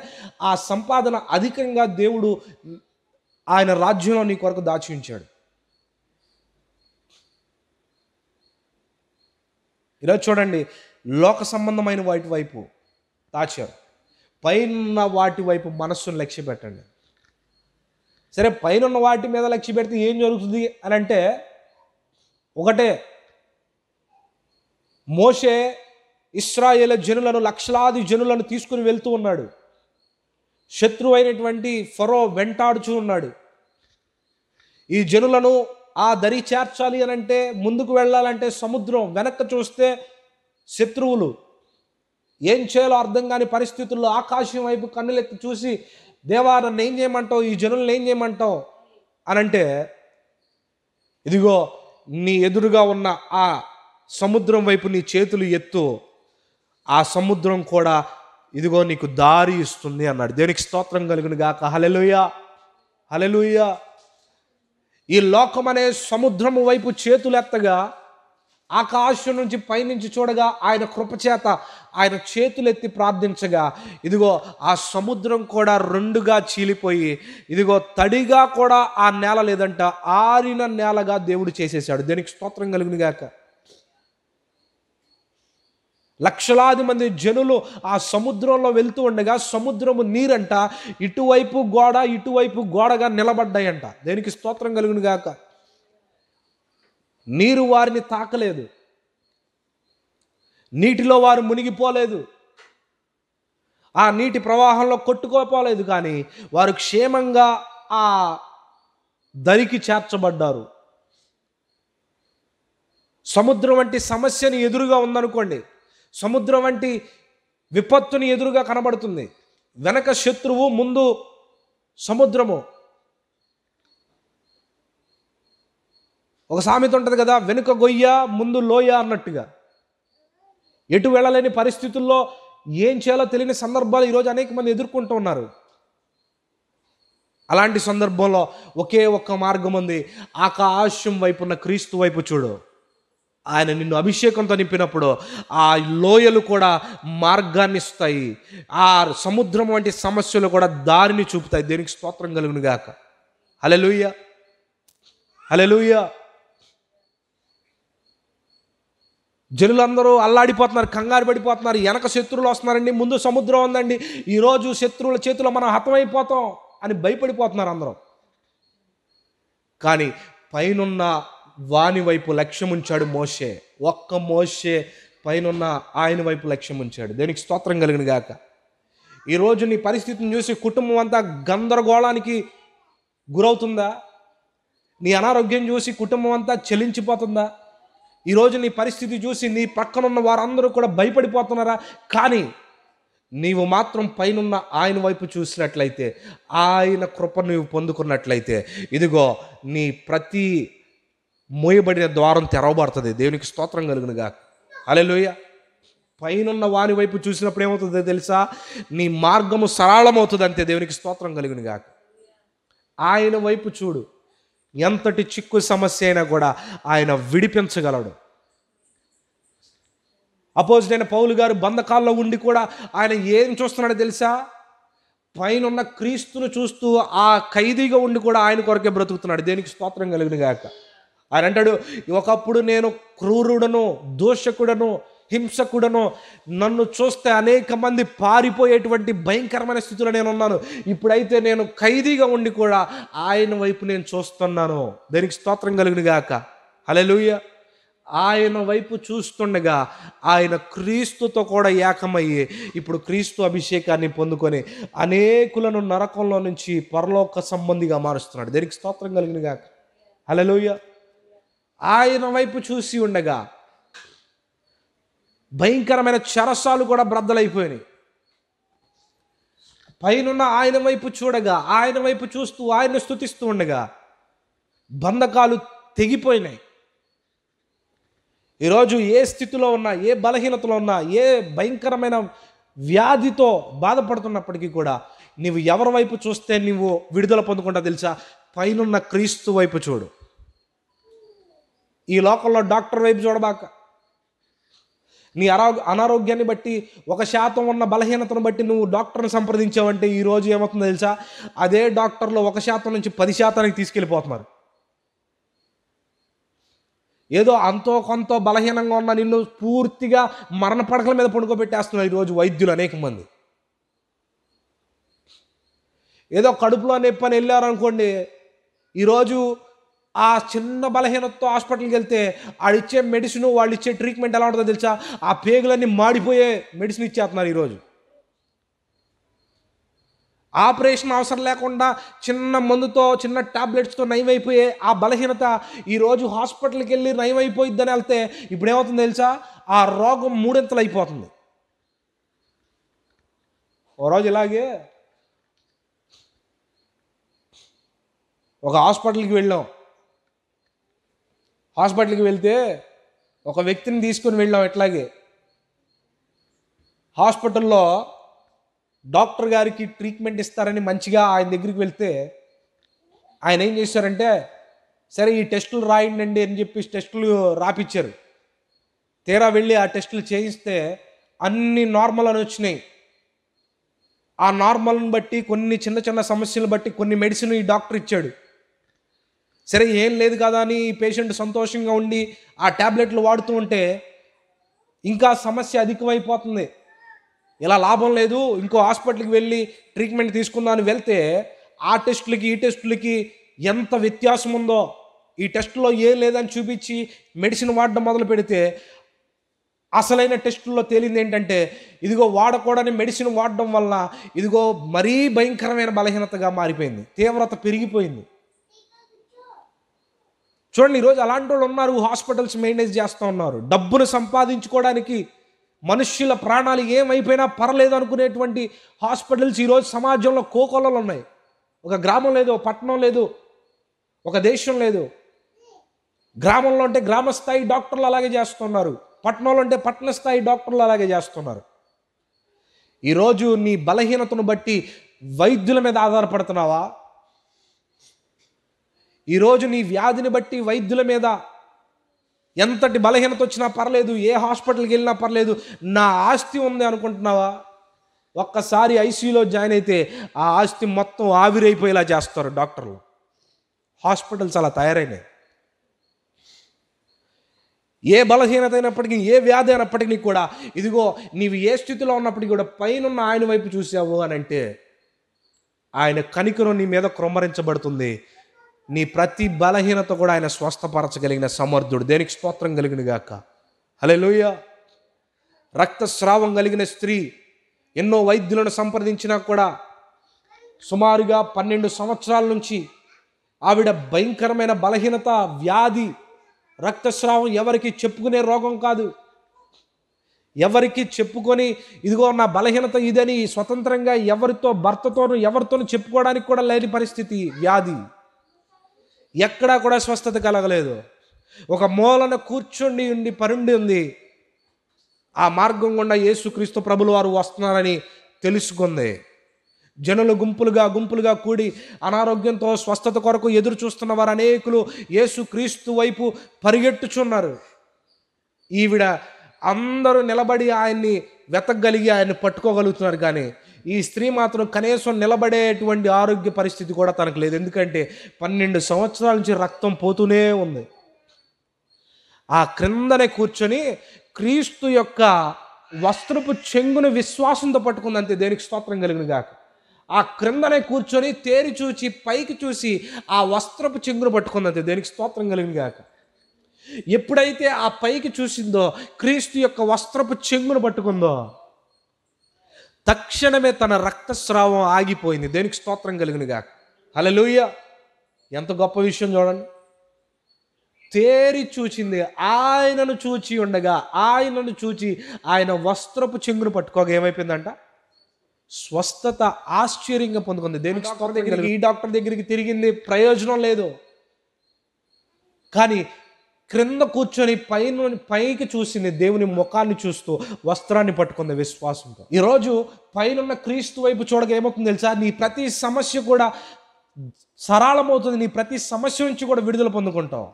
ఆ సంపాదన అధికంగా దేవుడు ఆయన రాజ్యంలో నీ కొరకు దాచి ఉంచాడు. ఈరోజు చూడండి, లోక సంబంధమైన వాటి వైపు దాచారు, పైన వాటి వైపు మనస్సును లక్ష్య పెట్టండి. సరే, పైన వాటి మీద లక్ష్య పెడితే ఏం జరుగుతుంది అని అంటే, ఒకటే, మోషే ఇశ్రాయేలు జనులను, లక్షలాది జనులను తీసుకుని వెళ్తూ ఉన్నాడు. శత్రువు అయినటువంటి ఫరో వెంటాడుచూ ఉన్నాడు. ఈ జనులను ఆ దరి చేర్చాలి అని అంటే, ముందుకు వెళ్ళాలంటే సముద్రం, వెనక్కి చూస్తే శత్రువులు. ఏం చేయాలో అర్థం కాని పరిస్థితుల్లో ఆకాశం వైపు కన్నులెత్తి చూసి, దేవా నన్ను ఏం చేయమంటావు, ఈ జనులను ఏం చేయమంటావు అనంటే, ఇదిగో నీ ఎదురుగా ఉన్న ఆ సముద్రం వైపు నీ చేతులు ఎత్తు, ఆ సముద్రం కూడా ఇదిగో నీకు దారి ఇస్తుంది అన్నాడు. దేనికి స్తోత్రం కలుగును గాక. హల్లెలూయా, హల్లెలూయా. ఈ లోకం అనే సముద్రము వైపు చేతులు ఎత్తగా, ఆకాశం నుంచి పైనుంచి చూడగా, ఆయన కృపచేత ఆయన చేతులెత్తి ప్రార్థించగా, ఇదిగో ఆ సముద్రం కూడా రెండుగా చీలిపోయి, ఇదిగో తడిగా కూడా ఆ నేల లేదంట, ఆరిన నేలగా దేవుడు చేసేసాడు. దేనికి స్తోత్రం కలుగును గాక. లక్షలాది మంది జనులు ఆ సముద్రంలో వెళ్తూ ఉండగా, సముద్రము నీరంట ఇటువైపు గోడగా నిలబడ్డాయంట. దేనికి స్తోత్రం కలుగును గాక. నీరు వారిని తాకలేదు, నీటిలో వారు మునిగిపోలేదు, ఆ నీటి ప్రవాహంలో కొట్టుకోపోలేదు, కానీ వారు క్షేమంగా ఆ దరికి చేర్చబడ్డారు. సముద్రం వంటి సమస్యని ఎదురుగా ఉందనుకోండి, సముద్రం వంటి విపత్తుని ఎదురుగా కనబడుతుంది, వెనక శత్రువు, ముందు సముద్రము. ఒక సామెత ఉంటుంది కదా, వెనుక గొయ్య ముందు లోయ అన్నట్టుగా. ఎటు వెళ్ళలేని పరిస్థితుల్లో ఏం చేయాలో తెలియని సందర్భాలు ఈరోజు అనేక మంది ఎదుర్కొంటూ ఉన్నారు. అలాంటి సందర్భంలో ఒకే ఒక్క మార్గం ఉంది, ఆకాశం వైపు ఉన్న క్రీస్తు వైపు చూడు. ఆయన నిన్ను అభిషేకంతో నింపినప్పుడు ఆ లోయలు కూడా మార్గాన్ని ఇస్తాయి, ఆ సముద్రం వంటి సమస్యలు కూడా దారిని చూపుతాయి. దేనికి స్తోత్రం కలుగును గాక. హల్లెలూయా, హల్లెలూయా. జనులందరూ అల్లాడిపోతున్నారు, కంగారు పడిపోతున్నారు. వెనక శత్రువులు వస్తున్నారండి, ముందు సముద్రం ఉందండి, ఈరోజు శత్రువుల చేతిలో మనం హతమైపోతాం అని భయపడిపోతున్నారు అందరం. కానీ పైనున్న వాని వైపు లక్ష్యం ఉంచాడు మోషే. ఒక్క మోషే పైనున్న ఆయన వైపు లక్ష్యం ఉంచాడు. దేనికి స్తోత్రం కలిగిన గాక. ఈరోజు నీ పరిస్థితిని చూసి కుటుంబం అంతా గందరగోళానికి గురవుతుందా? నీ అనారోగ్యం చూసి కుటుంబం అంతా చెలించిపోతుందా? ఈరోజు నీ పరిస్థితి చూసి నీ పక్కనున్న వారందరూ కూడా భయపడిపోతున్నారా? కానీ నీవు మాత్రం పైనున్న ఆయన వైపు చూసినట్లయితే, ఆయన కృప నీవు పొందుకున్నట్లయితే, ఇదిగో నీ ప్రతి మోయబడిన ద్వారం తెరవబడుతుంది. దేవునికి స్తోత్రం కలుగును గాక. హల్లెలూయా. పైనున్న వాని వైపు చూసినప్పుడు ఏమవుతుందో తెలుసా? నీ మార్గము సరళమవుతుంది అంతే. దేవునికి స్తోత్రం కలుగును గాక. ఆయన వైపు చూడు. ఎంతటి చిక్కు సమస్య అయినా కూడా ఆయన విడిపించగలడు. అపోజిట్ పౌలు గారు బంధకాల్లో ఉండి కూడా ఆయన ఏం చూస్తున్నాడో తెలుసా? పైనున్న క్రీస్తును చూస్తూ ఆ ఖైదీగా ఉండి కూడా ఆయన కొరకే బ్రతుకుతున్నాడు. దేనికి స్తోత్రం కలుగును గాక. ఆయన అంటాడు, ఒకప్పుడు నేను క్రూరుడను, దోషకుడను, హింసకుడను, నన్ను చూస్తే అనేక మంది పారిపోయేటువంటి భయంకరమైన స్థితిలో నేను ఉన్నాను. ఇప్పుడైతే నేను ఖైదీగా ఉండి కూడా ఆయన వైపు నేను చూస్తున్నాను. దేనికి స్తోత్రం కలుగును గాక. హల్లెలూయా. ఆయన వైపు చూస్తుండగా ఆయన క్రీస్తుతో కూడా ఏకమయ్యి ఇప్పుడు క్రీస్తు అభిషేకాన్ని పొందుకొని అనేకులను నరకంలో నుంచి పరలోక సంబంధిగా మారుస్తున్నాడు. దేనికి స్తోత్రం కలుగును గాక. హల్లెలూయా. ఆయన వైపు చూసి ఉండగా భయంకరమైన చెరసాలు కూడా బ్రద్దలైపోయినాయి. పైనున్న ఆయన వైపు చూడగా, ఆయన వైపు చూస్తూ ఆయన్ని స్తుతిస్తూ ఉండగా బంధకాలు తెగిపోయినాయి. ఈరోజు ఏ స్థితిలో ఉన్నా, ఏ బలహీనతలో ఉన్నా, ఏ భయంకరమైన వ్యాధితో బాధపడుతున్నప్పటికీ కూడా నీవు ఎవరి వైపు చూస్తే నీవు విడుదల పొందుకుంటా తెలుసా? పైనున్న క్రీస్తు వైపు చూడు. ఈ లోకంలో డాక్టర్ వైపు చూడబాక. నీ అనారోగ్యాన్ని బట్టి, 1% ఉన్న బలహీనతను బట్టి నువ్వు డాక్టర్ని సంప్రదించావంటే ఈరోజు ఏమవుతుందో తెలుసా? అదే డాక్టర్లో 1% నుంచి 10%కి తీసుకెళ్ళిపోతున్నారు. ఏదో అంతో కొంత బలహీనంగా ఉన్న నిన్ను పూర్తిగా మరణ పడకల మీద పడుకోబెట్టేస్తున్నారు ఈరోజు వైద్యులు అనేక మంది. ఏదో కడుపులో నొప్పి అని వెళ్ళారనుకోండి, ఈరోజు ఆ చిన్న బలహీనతతో హాస్పిటల్కి వెళ్తే ఆడిచ్చే మెడిసిన్, వాళ్ళు ఇచ్చే ట్రీట్మెంట్ ఎలా ఉంటుందో తెలుసా? ఆ పేగులన్నీ మాడిపోయే మెడిసిన్ ఇచ్చేస్తున్నారు ఈరోజు. ఆపరేషన్ అవసరం లేకుండా చిన్న మందుతో, చిన్న టాబ్లెట్స్తో నయమైపోయే ఆ బలహీనత ఈరోజు హాస్పిటల్కి వెళ్ళి నయమైపోయిద్దని వెళ్తే ఇప్పుడు ఏమవుతుందో తెలుసా? ఆ రోగం 3 అయిపోతుంది. ఓ రోజు ఇలాగే ఒక హాస్పిటల్కి వెళ్ళాం. హాస్పిటల్కి వెళ్తే ఒక వ్యక్తిని తీసుకొని వెళ్ళాం. ఎట్లాగే హాస్పిటల్లో డాక్టర్ గారికి ట్రీట్మెంట్ ఇస్తారని మంచిగా ఆయన దగ్గరికి వెళ్తే ఆయన ఏం చేశారంటే, సరే ఈ టెస్టులు రాయండి అని చెప్పి టెస్టులు రాపిచ్చారు. తీరా వెళ్ళి ఆ టెస్టులు చేయిస్తే అన్ని నార్మల్ అని వచ్చినాయి. ఆ నార్మల్ని బట్టి, కొన్ని చిన్న చిన్న సమస్యలను బట్టి కొన్ని మెడిసిన్ ఈ డాక్టర్ ఇచ్చాడు. సరే ఏం లేదు కదా అని పేషెంట్ సంతోషంగా ఉండి ఆ ట్యాబ్లెట్లు వాడుతూ ఉంటే ఇంకా సమస్య అధికమైపోతుంది. ఇలా లాభం లేదు, ఇంకో హాస్పిటల్కి వెళ్ళి ట్రీట్మెంట్ తీసుకుందామని వెళ్తే ఆ టెస్టులకి ఈ టెస్టులకి ఎంత వ్యత్యాసం ఉందో. ఈ టెస్టులో ఏం లేదని చూపించి మెడిసిన్ వాడడం మొదలు పెడితే అసలైన టెస్టుల్లో తేలింది ఏంటంటే ఇదిగో వాడకూడని మెడిసిన్ వాడడం వల్ల ఇదిగో మరీ భయంకరమైన బలహీనతగా మారిపోయింది, తీవ్రత పెరిగిపోయింది. చూడండి, ఈరోజు అలాంటి వాళ్ళు ఉన్నారు, హాస్పిటల్స్ మెయింటైన్ చేస్తూ ఉన్నారు. డబ్బును సంపాదించుకోవడానికి మనుష్యుల ప్రాణాలు ఏమైపోయినా పర్లేదు అనుకునేటువంటి హాస్పిటల్స్ ఈరోజు సమాజంలో కోకొల్లలు ఉన్నాయి. ఒక గ్రామం లేదు, ఒక పట్టణం లేదు, ఒక దేశం లేదు. గ్రామంలో అంటే గ్రామ స్థాయి డాక్టర్లు అలాగే చేస్తున్నారు, పట్టణంలో అంటే పట్టణ స్థాయి డాక్టర్లు అలాగే చేస్తున్నారు. ఈరోజు నీ బలహీనతను బట్టి వైద్యుల మీద ఆధారపడుతున్నావా? ఈరోజు నీ వ్యాధిని బట్టి వైద్యుల మీద, ఎంతటి బలహీనత వచ్చినా పర్లేదు, ఏ హాస్పిటల్కి వెళ్ళినా పర్లేదు, నా ఆస్తి ఉంది అనుకుంటున్నావా? ఒక్కసారి ఐసీయూలో జాయిన్ అయితే ఆ ఆస్తి మొత్తం ఆవిరైపోయేలా చేస్తారు డాక్టర్లు. హాస్పిటల్స్ అలా తయారైనాయి. ఏ బలహీనత అయినప్పటికీ, ఏ వ్యాధి అయినప్పటికీ కూడా ఇదిగో నీవు ఏ స్థితిలో ఉన్నప్పటికీ కూడా పైనున్న ఆయన వైపు చూసావు అని అంటే ఆయన కనికరం నీ మీద క్రొమ్మరించబడుతుంది. నీ ప్రతి బలహీనత కూడా ఆయన స్వస్థపరచగలిగిన సమర్థుడు. దేనికి స్తోత్రం కలిగిన గాక. హల్లెలూయా. రక్తస్రావం కలిగిన స్త్రీ ఎన్నో వైద్యులను సంప్రదించినా కూడా సుమారుగా 12 సంవత్సరాల నుంచి ఆవిడ భయంకరమైన బలహీనత, వ్యాధి, రక్తస్రావం ఎవరికి చెప్పుకునే రోగం కాదు. ఎవరికి చెప్పుకొని ఇదిగో నా బలహీనత ఇదని స్వతంత్రంగా భర్తతోనూ ఎవరితోనూ చెప్పుకోవడానికి కూడా లేని పరిస్థితి, వ్యాధి. ఎక్కడా కూడా స్వస్థత కలగలేదు. ఒక మూలన కూర్చుండి పరుండి ఉంది. ఆ మార్గం గుండా యేసుక్రీస్తు ప్రభుల వారు వస్తున్నారని తెలుసుకుంది. జనులు గుంపులుగా కూడి అనారోగ్యంతో స్వస్థత కొరకు ఎదురు చూస్తున్న వారు అనేకులు యేసుక్రీస్తు వైపు పరిగెట్టుచున్నారు. ఈవిడ అందరూ నిలబడి ఆయన్ని వెతకగలిగి ఆయన్ని పట్టుకోగలుగుతున్నారు, కానీ ఈ స్త్రీ మాత్రం కనీసం నిలబడేటువంటి ఆరోగ్య పరిస్థితి కూడా తనకు లేదు. ఎందుకంటే 12 సంవత్సరాల నుంచి రక్తం పోతూనే ఉంది. ఆ క్రిందనే కూర్చొని క్రీస్తు యొక్క వస్త్రపు చెంగును విశ్వాసంతో పట్టుకుంది. అంతే, దేనికి స్తోత్రం కలిగిన గాక. ఆ క్రిందనే కూర్చొని తేరి చూచి పైకి చూసి ఆ వస్త్రపు చెంగును పట్టుకుంది. అంతే, దేనికి స్తోత్రం కలిగిన గాక. ఎప్పుడైతే ఆ పైకి చూసిందో, క్రీస్తు యొక్క వస్త్రపు చెంగును పట్టుకుందో, తక్షణమే తన రక్తస్రావం ఆగిపోయింది. దేనికి స్తోత్రం కలిగిన గాక. హల్లెలూయా. ఎంత గొప్ప విషయం చూడండి. తేరి చూచింది, ఆయనను చూచి ఉండగా, ఆయనను చూచి ఆయన వస్త్రపు చెంగును పట్టుకోగా ఏమైపోయిందంట? స్వస్థత ఆశ్చర్యంగా పొందుకుంది. దేనికి స్తోత్రం దగ్గరికి, ఈ డాక్టర్ దగ్గరికి తిరిగింది, ప్రయోజనం లేదు. కానీ క్రింద కూర్చొని పైకి చూసింది, దేవుని ముఖాన్ని చూస్తూ వస్త్రాన్ని పట్టుకుంది విశ్వాసంతో. ఈరోజు పైనున్న క్రీస్తు వైపు చూడగా ఏమవుతుంది తెలుసా? నీ ప్రతి సమస్య కూడా సరళమవుతుంది. నీ ప్రతి సమస్య నుంచి కూడా విడుదల పొందుకుంటావు.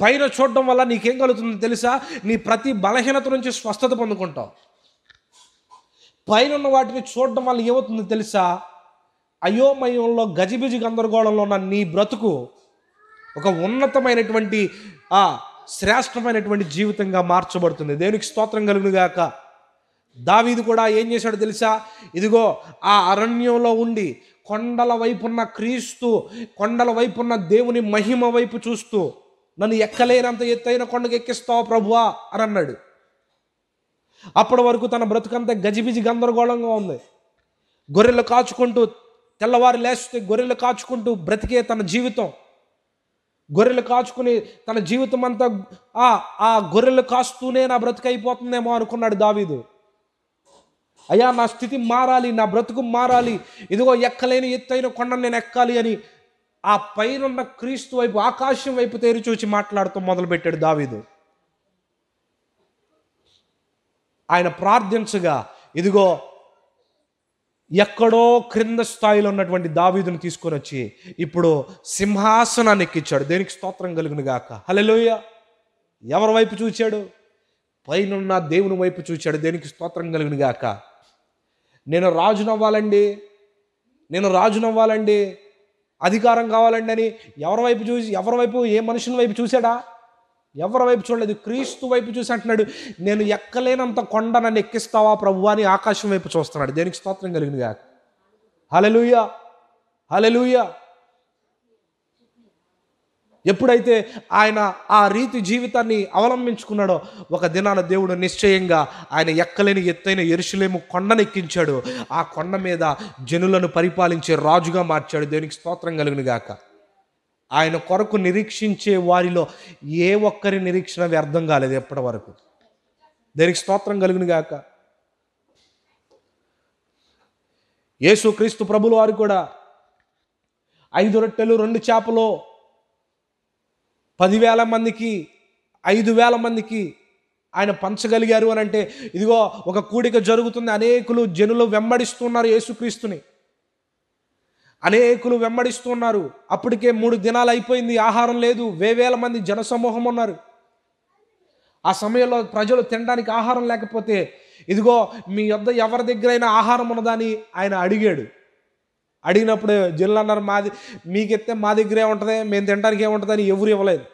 పైన చూడడం వల్ల నీకేం కలుగుతుందో తెలుసా? నీ ప్రతి బలహీనత నుంచి స్వస్థత పొందుకుంటావు. పైన ఉన్న వాటిని చూడడం వల్ల ఏమవుతుందో తెలుసా? అయోమయంలో గజిబిజి గందరగోళంలో ఉన్న నీ బ్రతుకు ఒక ఉన్నతమైనటువంటి శ్రేష్టమైనటువంటి జీవితంగా మార్చబడుతుంది. దేనికి స్తోత్రం కలుగును గాక. దావీదు కూడా ఏం చేశాడో తెలుసా? ఇదిగో ఆ అరణ్యంలో ఉండి కొండల వైపున్న క్రీస్తు, కొండల వైపున్న దేవుని మహిమ వైపు చూస్తూ, నన్ను ఎక్కలేనంత ఎత్తైన కొండకు ఎక్కిస్తావు ప్రభువా అని అన్నాడు. అప్పటి వరకు తన బ్రతుకంతా గజిబిజి గందరగోళంగా ఉంది. గొర్రెలు కాచుకుంటూ, తెల్లవారు లేస్తే గొర్రెలు కాచుకుంటూ బ్రతికే తన జీవితం, గొర్రెలు కాచుకుని తన జీవితం అంతా ఆ గొర్రెలు కాస్తూనే నా బ్రతుకు అయిపోతుందేమో అనుకున్నాడు దావీదు. అయ్యా, నా స్థితి మారాలి, నా బ్రతుకు మారాలి, ఇదిగో ఎక్కలేని ఎత్తైన కొండను నేను ఎక్కాలి అని ఆ పైనున్న క్రీస్తు వైపు, ఆకాశం వైపు తేరి చూచి మాట్లాడుతూ మొదలుపెట్టాడు దావీదు. ఆయన ప్రార్థించగా ఇదిగో ఎక్కడో క్రింద స్థాయిలో ఉన్నటువంటి దావీదును తీసుకొని వచ్చి ఇప్పుడు సింహాసనాన్ని ఎక్కించాడు. దేనికి స్తోత్రం కలుగును గాక. హల్లెలూయా. ఎవరి వైపు చూచాడు? పైనున్న దేవుని వైపు చూచాడు. దేనికి స్తోత్రం కలుగును గాక. నేను రాజునవ్వాలండి, నేను రాజునవ్వాలండి, అధికారం కావాలండి అని ఎవరి వైపు ఏ మనుషుని వైపు చూశాడా? ఎవరి వైపు చూడలేదు, క్రీస్తు వైపు చూసి అంటున్నాడు, నేను ఎక్కలేనంత కొండ నన్ను ఎక్కిస్తావా ప్రభువా అని ఆకాశం వైపు చూస్తున్నాడు. దేనికి స్తోత్రం కలిగింది గాక. హల్లెలూయా, హల్లెలూయా. ఎప్పుడైతే ఆయన ఆ రీతి జీవితాన్ని అవలంబించుకున్నాడో ఒక దినాన దేవుడు నిశ్చయంగా ఆయన ఎక్కలేని ఎత్తైన యెరూషలేము కొండనెక్కించాడు. ఆ కొండ మీద జనులను పరిపాలించే రాజుగా మార్చాడు. దేవునికి స్తోత్రం కలుగును గాక. ఆయన కొరకు నిరీక్షించే వారిలో ఏ ఒక్కరి నిరీక్షణ వ్యర్థం కాలేదు ఎప్పటి వరకు. దేవునికి స్తోత్రం కలుగును గాక. యేసుక్రీస్తు ప్రభుల వారు కూడా 5 రొట్టెలు 2 చేపలు 10,000 మందికి 5,000 మందికి ఆయన పంచగలిగారు అని అంటే, ఇదిగో ఒక కూడిక జరుగుతుంది, అనేకులు జనులు వెంబడిస్తున్నారు యేసుక్రీస్తుని, అనేకులు వెంబడిస్తున్నారు. అప్పటికే 3 దినాలు అయిపోయింది, ఆహారం లేదు, వేవేల మంది జనసమూహం ఉన్నారు. ఆ సమయంలో ప్రజలు తినడానికి ఆహారం లేకపోతే, ఇదిగో మీ యొద్ద ఎవరి దగ్గరైనా ఆహారం ఉన్నదని ఆయన అడిగాడు. అడిగినప్పుడు జనులు అన్నారు, మీకెత్తే మా దగ్గరే ఉంటుంది, మేము తినడానికి ఏముంటుందని ఎవరు ఇవ్వలేదు.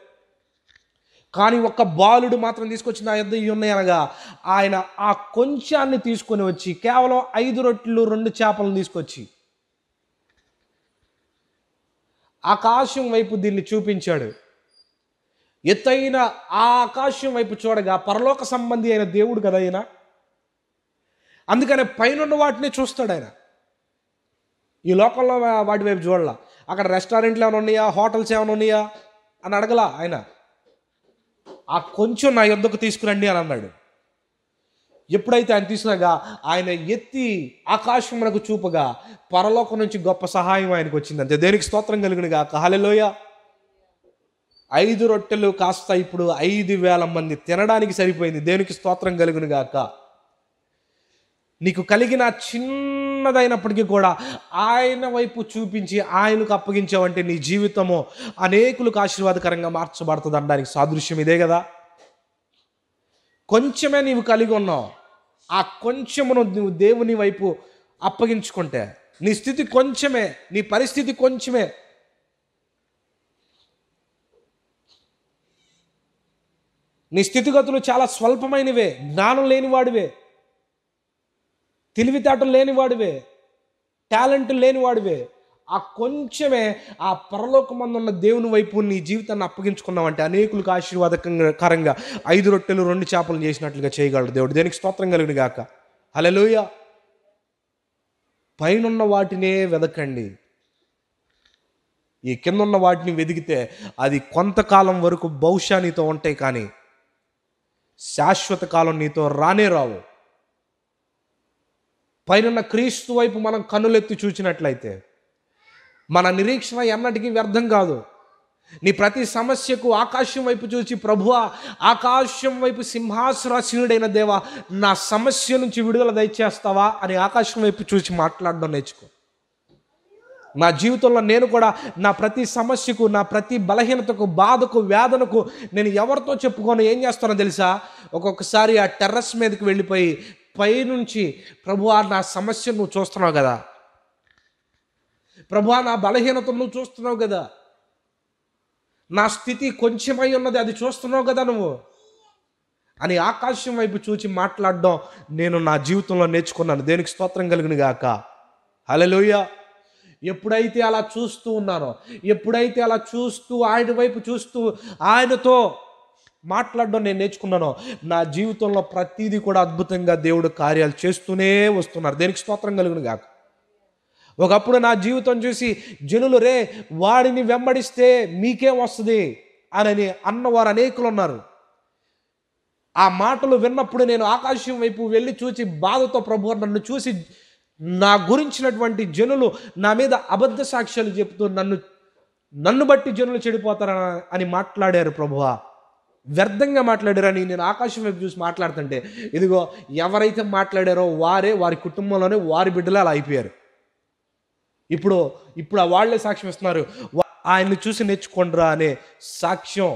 కానీ ఒక్క బాలుడు మాత్రం తీసుకొచ్చి నా యొద్ద ఇవి ఉన్నాయి అనగా ఆయన ఆ కొంచాన్ని తీసుకొని వచ్చి కేవలం 5 రొట్టెలు 2 చేపలను తీసుకొచ్చి ఆకాశం వైపు దీన్ని చూపించాడు. ఎత్తైన ఆ ఆకాశం వైపు చూడగా పరలోక సంబంధి అయిన దేవుడు కదా ఆయన. అందుకనే పైనున్న వాటిని చూస్తాడు ఆయన. ఈ లోకంలో వాటి వైపు చూడాల. అక్కడ రెస్టారెంట్లు ఏమైనా ఉన్నాయా, హోటల్స్ ఏమైనా ఉన్నాయా అని అడగలా ఆయన. ఆ కొంచెం నా యొద్దకు తీసుకురండి అని అన్నాడు. ఎప్పుడైతే ఆయన తీసుకున్నాగా ఆయన ఎత్తి ఆకాశమునకు చూపగా పరలోకం నుంచి గొప్ప సహాయం ఆయనకు వచ్చింది. అంతే. దేనికి స్తోత్రం కలుగును గాక. హల్లెలూయా. 5 రొట్టెలు కాస్త ఇప్పుడు 5,000 మంది తినడానికి సరిపోయింది. దేనికి స్తోత్రం కలుగును గాక. నీకు కలిగిన చిన్నదైనప్పటికీ కూడా ఆయన వైపు చూపించి ఆయనకు అప్పగించావంటే నీ జీవితము అనేకులకు ఆశీర్వాదకరంగా మార్చబడుతుంది అనడానికి సాదృశ్యం ఇదే కదా. కొంచెమే నీవు కలిగి ఉన్నావు, ఆ కొంచెమును నువ్వు దేవుని వైపు అప్పగించుకుంటే నీ స్థితి కొంచెమే, నీ పరిస్థితి కొంచెమే. నీ స్థితిగతులు చాలా స్వల్పమైనవే, జ్ఞానం లేనివాడివే, తెలివితేటలు లేనివాడివే, టాలెంట్ లేనివాడివే. ఆ కొంచెమే ఆ పరలోకమందున్న దేవుని వైపు నీ జీవితాన్ని అప్పగించుకున్నావంటే అనేకులకు ఆశీర్వాదకరంగా 5 రొట్టెలు 2 చేపలు చేసినట్లుగా చేయగలడు దేవుడు. దేనికి స్తోత్రం కలుగును గాక. హల్లెలూయా. పైనున్న వాటినే వెదకండి. ఈ కిందున్న వాటిని వెదిగితే అది కొంతకాలం వరకు బహుశా నీతో ఉంటాయి, కానీ శాశ్వత కాలం నీతో రానే రావు. పైనున్న క్రీస్తు వైపు మనం కన్నులెత్తి చూచినట్లయితే మన నిరీక్షణ ఎన్నటికీ వ్యర్థం కాదు. నీ ప్రతి సమస్యకు ఆకాశం వైపు చూచి, ప్రభువా ఆకాశం వైపు సింహాసనాసీనుడైన దేవా నా సమస్య నుంచి విడుదల దయచేస్తావా అని ఆకాశం వైపు చూసి మాట్లాడడం నేర్చుకో. నా జీవితంలో నేను కూడా నా ప్రతి సమస్యకు, నా ప్రతి బలహీనతకు, బాధకు, వేదనకు నేను ఎవరితో చెప్పుకొని ఏం చేస్తానో తెలుసా? ఒక్కొక్కసారి ఆ టెర్రస్ మీదకి వెళ్ళిపోయి పైనుంచి, ప్రభువా నా సమస్యను నువ్వు చూస్తున్నావు కదా, ప్రభువా నా బలహీనతను నువ్వు చూస్తున్నావు కదా, నా స్థితి కొంచెమై ఉన్నది అది చూస్తున్నావు కదా నువ్వు అని ఆకాశం వైపు చూచి మాట్లాడడం నేను నా జీవితంలో నేర్చుకున్నాను. దేనికి స్తోత్రం కలుగును గాక. హల్లెలూయా. ఎప్పుడైతే అలా చూస్తూ ఉన్నానో, ఎప్పుడైతే అలా చూస్తూ ఆయన వైపు చూస్తూ ఆయనతో మాట్లాడడం నేను నేర్చుకున్నానో, నా జీవితంలో ప్రతిదీ కూడా అద్భుతంగా దేవుడు కార్యాలు చేస్తూనే వస్తున్నారు. దేనికి స్తోత్రం కలుగును గాక. ఒకప్పుడు నా జీవితం చూసి జనులు, రే వాడిని వెంబడిస్తే మీకేం వస్తుంది అని అన్నవారు అనేకులు ఉన్నారు. ఆ మాటలు విన్నప్పుడు నేను ఆకాశం వైపు వెళ్ళి చూసి బాధతో, ప్రభు నన్ను చూసి నా గురించినటువంటి జనులు నా మీద అబద్ధ సాక్ష్యాలు చెప్తూ నన్ను బట్టి జనులు చెడిపోతారని అని మాట్లాడారు ప్రభువా, వ్యర్థంగా మాట్లాడారని నేను ఆకాశం వైపు చూసి మాట్లాడుతుంటే, ఇదిగో ఎవరైతే మాట్లాడారో వారి కుటుంబంలోనే వారి బిడ్డలు అలా అయిపోయారు. ఇప్పుడు వాళ్ళే సాక్ష్యం ఇస్తున్నారు, ఆయన్ని చూసి నేర్చుకోండిరా అనే సాక్ష్యం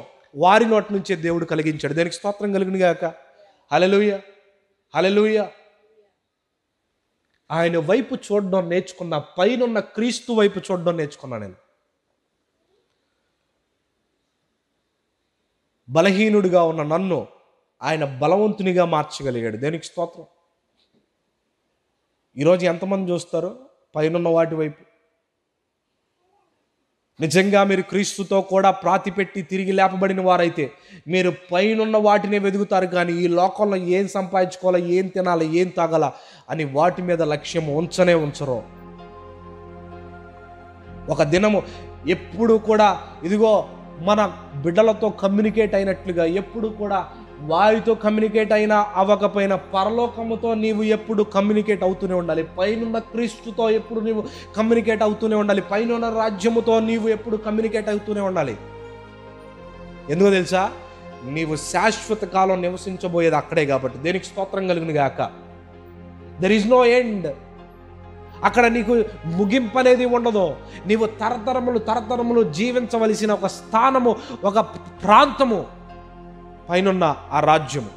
వారి నోటి నుంచే దేవుడు కలిగించాడు. దానికి స్తోత్రం కలుగును గాక. హల్లెలూయా. హల్లెలూయా. ఆయన వైపు చూడడం నేర్చుకున్నా, పైనున్న క్రీస్తు వైపు చూడడం నేర్చుకున్నా. నేను బలహీనుడిగా ఉన్న నన్ను ఆయన బలవంతునిగా మార్చగలిగాడు. దేనికి స్తోత్రం. ఈరోజు ఎంతమంది చూస్తారు పైనున్న వాటి వైపు? నిజంగా మీరు క్రీస్తుతో కూడా ప్రాతిపెట్టి తిరిగి లేపబడిన వారైతే మీరు పైనున్న వాటినే వెతుకుతారు, కానీ ఈ లోకంలో ఏం సంపాదించుకోవాలా, ఏం తినాలా, ఏం తాగాలా అని వాటి మీద లక్ష్యం ఉంచరు. ఒక దినము ఎప్పుడు కూడా ఇదిగో మన బిడ్డలతో కమ్యూనికేట్ అయినట్లుగా, ఎప్పుడు కూడా వారితో కమ్యూనికేట్ అయినా అవ్వకపోయినా పరలోకముతో నీవు ఎప్పుడు కమ్యూనికేట్ అవుతూనే ఉండాలి. పైనున్న క్రీస్తుతో ఎప్పుడు నీవు కమ్యూనికేట్ అవుతూనే ఉండాలి. పైనున్న రాజ్యముతో నీవు ఎప్పుడు కమ్యూనికేట్ అవుతూనే ఉండాలి. ఎందుకో తెలుసా? నీవు శాశ్వత కాలం నివసించబోయేది అక్కడే కాబట్టి. దేనికి స్తోత్రం కలుగును గాక. There is no end. అక్కడ నీకు ముగింపు అనేది ఉండదు. నీవు తరతరములు జీవించవలసిన ఒక స్థానము, ఒక ప్రాంతము పైనున్న ఆ రాజ్యము.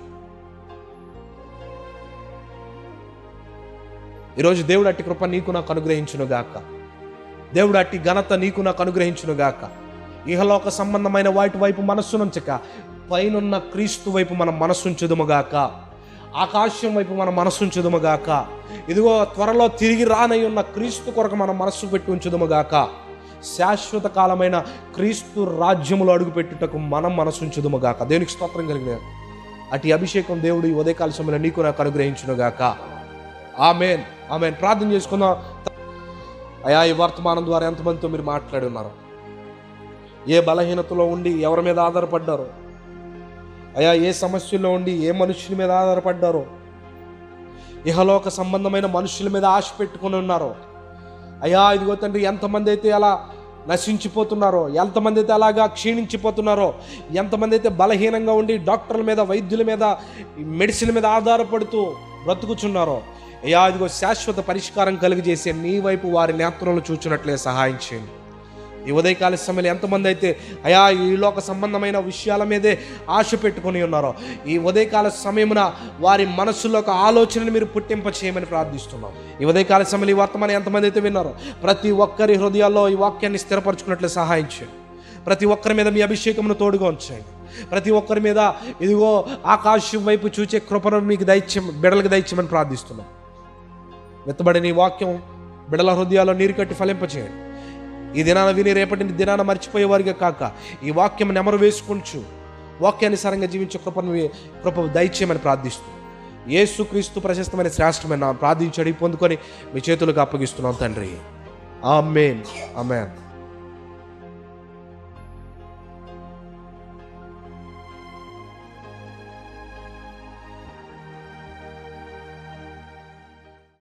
ఈరోజు దేవుడు అట్టి కృప నీకు నాకు అనుగ్రహించునుగాక. దేవుడు అట్టి ఘనత నీకు నాకు అనుగ్రహించునుగాక. ఇహలోక సంబంధమైన వాటి వైపు మనస్సునుంచక పైనున్న క్రీస్తు వైపు మనం మనస్సుంచుదుముగాక. ఆకాశం వైపు మనం మనస్సుంచుదుముగాక. ఇదిగో త్వరలో తిరిగి రానై ఉన్న క్రీస్తు కొరకు మనం మనస్సు పెట్టి ఉంచుదుముగాక. శాశ్వత కాలమైన క్రీస్తు రాజ్యములో అడుగుపెట్టుటకు మనం మనసుంచుదుముగాక. దేవునికి స్తోత్రం కలిగిన అటు అభిషేకం దేవుడు ఈ ఉదయకాల సమయంలో నీకు నాకు అనుగ్రహించునుగాక. ఆమేన్, ఆమేన్. ప్రార్థన చేసుకుందాం. అయా, ఈ వర్తమానం ద్వారా ఎంతమందితో మీరు మాట్లాడి ఉన్నారు? ఏ బలహీనతలో ఉండి ఎవరి మీద ఆధారపడ్డారో, అయా ఏ సమస్యల్లో ఉండి ఏ మనుషుల మీద ఆధారపడ్డారో, ఇహలోక సంబంధమైన మనుషుల మీద ఆశ పెట్టుకుని ఉన్నారో, అయ్యా ఇదిగో తండ్రి, ఎంతమంది అయితే అలా నశించిపోతున్నారో, ఎంతమంది అయితే అలాగా క్షీణించిపోతున్నారో, ఎంతమంది అయితే బలహీనంగా ఉండి డాక్టర్ల మీద, వైద్యుల మీద, మెడిసిన్ మీద ఆధారపడుతూ బ్రతుకుచున్నారో, అయ్యా ఇదిగో శాశ్వత పరిష్కారం కలిగజేసే నీ వైపు వారి నేత్రంలో చూచినట్లే సహాయం చేయండి. ఈ ఉదయకాల సమయంలో ఎంతమంది అయితే అయా ఈ లోక సంబంధమైన విషయాల మీదే ఆశ పెట్టుకొని ఉన్నారో, ఈ ఉదయకాల సమయమున వారి మనస్సులో ఒక ఆలోచనను మీరు పుట్టింప చేయమని ప్రార్థిస్తున్నాం. ఈ ఉదయకాల సమయంలో ఈ వర్తమానం ఎంతమంది అయితే విన్నారో ప్రతి ఒక్కరి హృదయాల్లో ఈ వాక్యాన్ని స్థిరపరచుకున్నట్లు సహాయం చేయండి. ప్రతి ఒక్కరి మీద మీ అభిషేకమును తోడుగా ఉంచండి. ప్రతి ఒక్కరి మీద ఇదిగో ఆకాశం వైపు చూచే కృపను మీకు బిడ్డలకు దయచేయమని ప్రార్థిస్తున్నాం. వెత్తబడిన ఈ వాక్యం బిడ్డల హృదయాల్లో నీరు కట్టి ఫలింపచేయండి. ఈ దినాన విని రేపటి దినాన మర్చిపోయేవారిగా కాక ఈ వాక్యం నెమరు వేసుకుంటూ వాక్యానుసారంగా జీవించే కృప దయచేయమని ప్రార్థిస్తూ యేసుక్రీస్తు ప్రశస్తమైన శ్రేష్టమైన ప్రార్థించి అడిగి పొందుకొని మీ చేతులకు అప్పగిస్తున్నాం తండ్రి. ఆమేన్, ఆమేన్.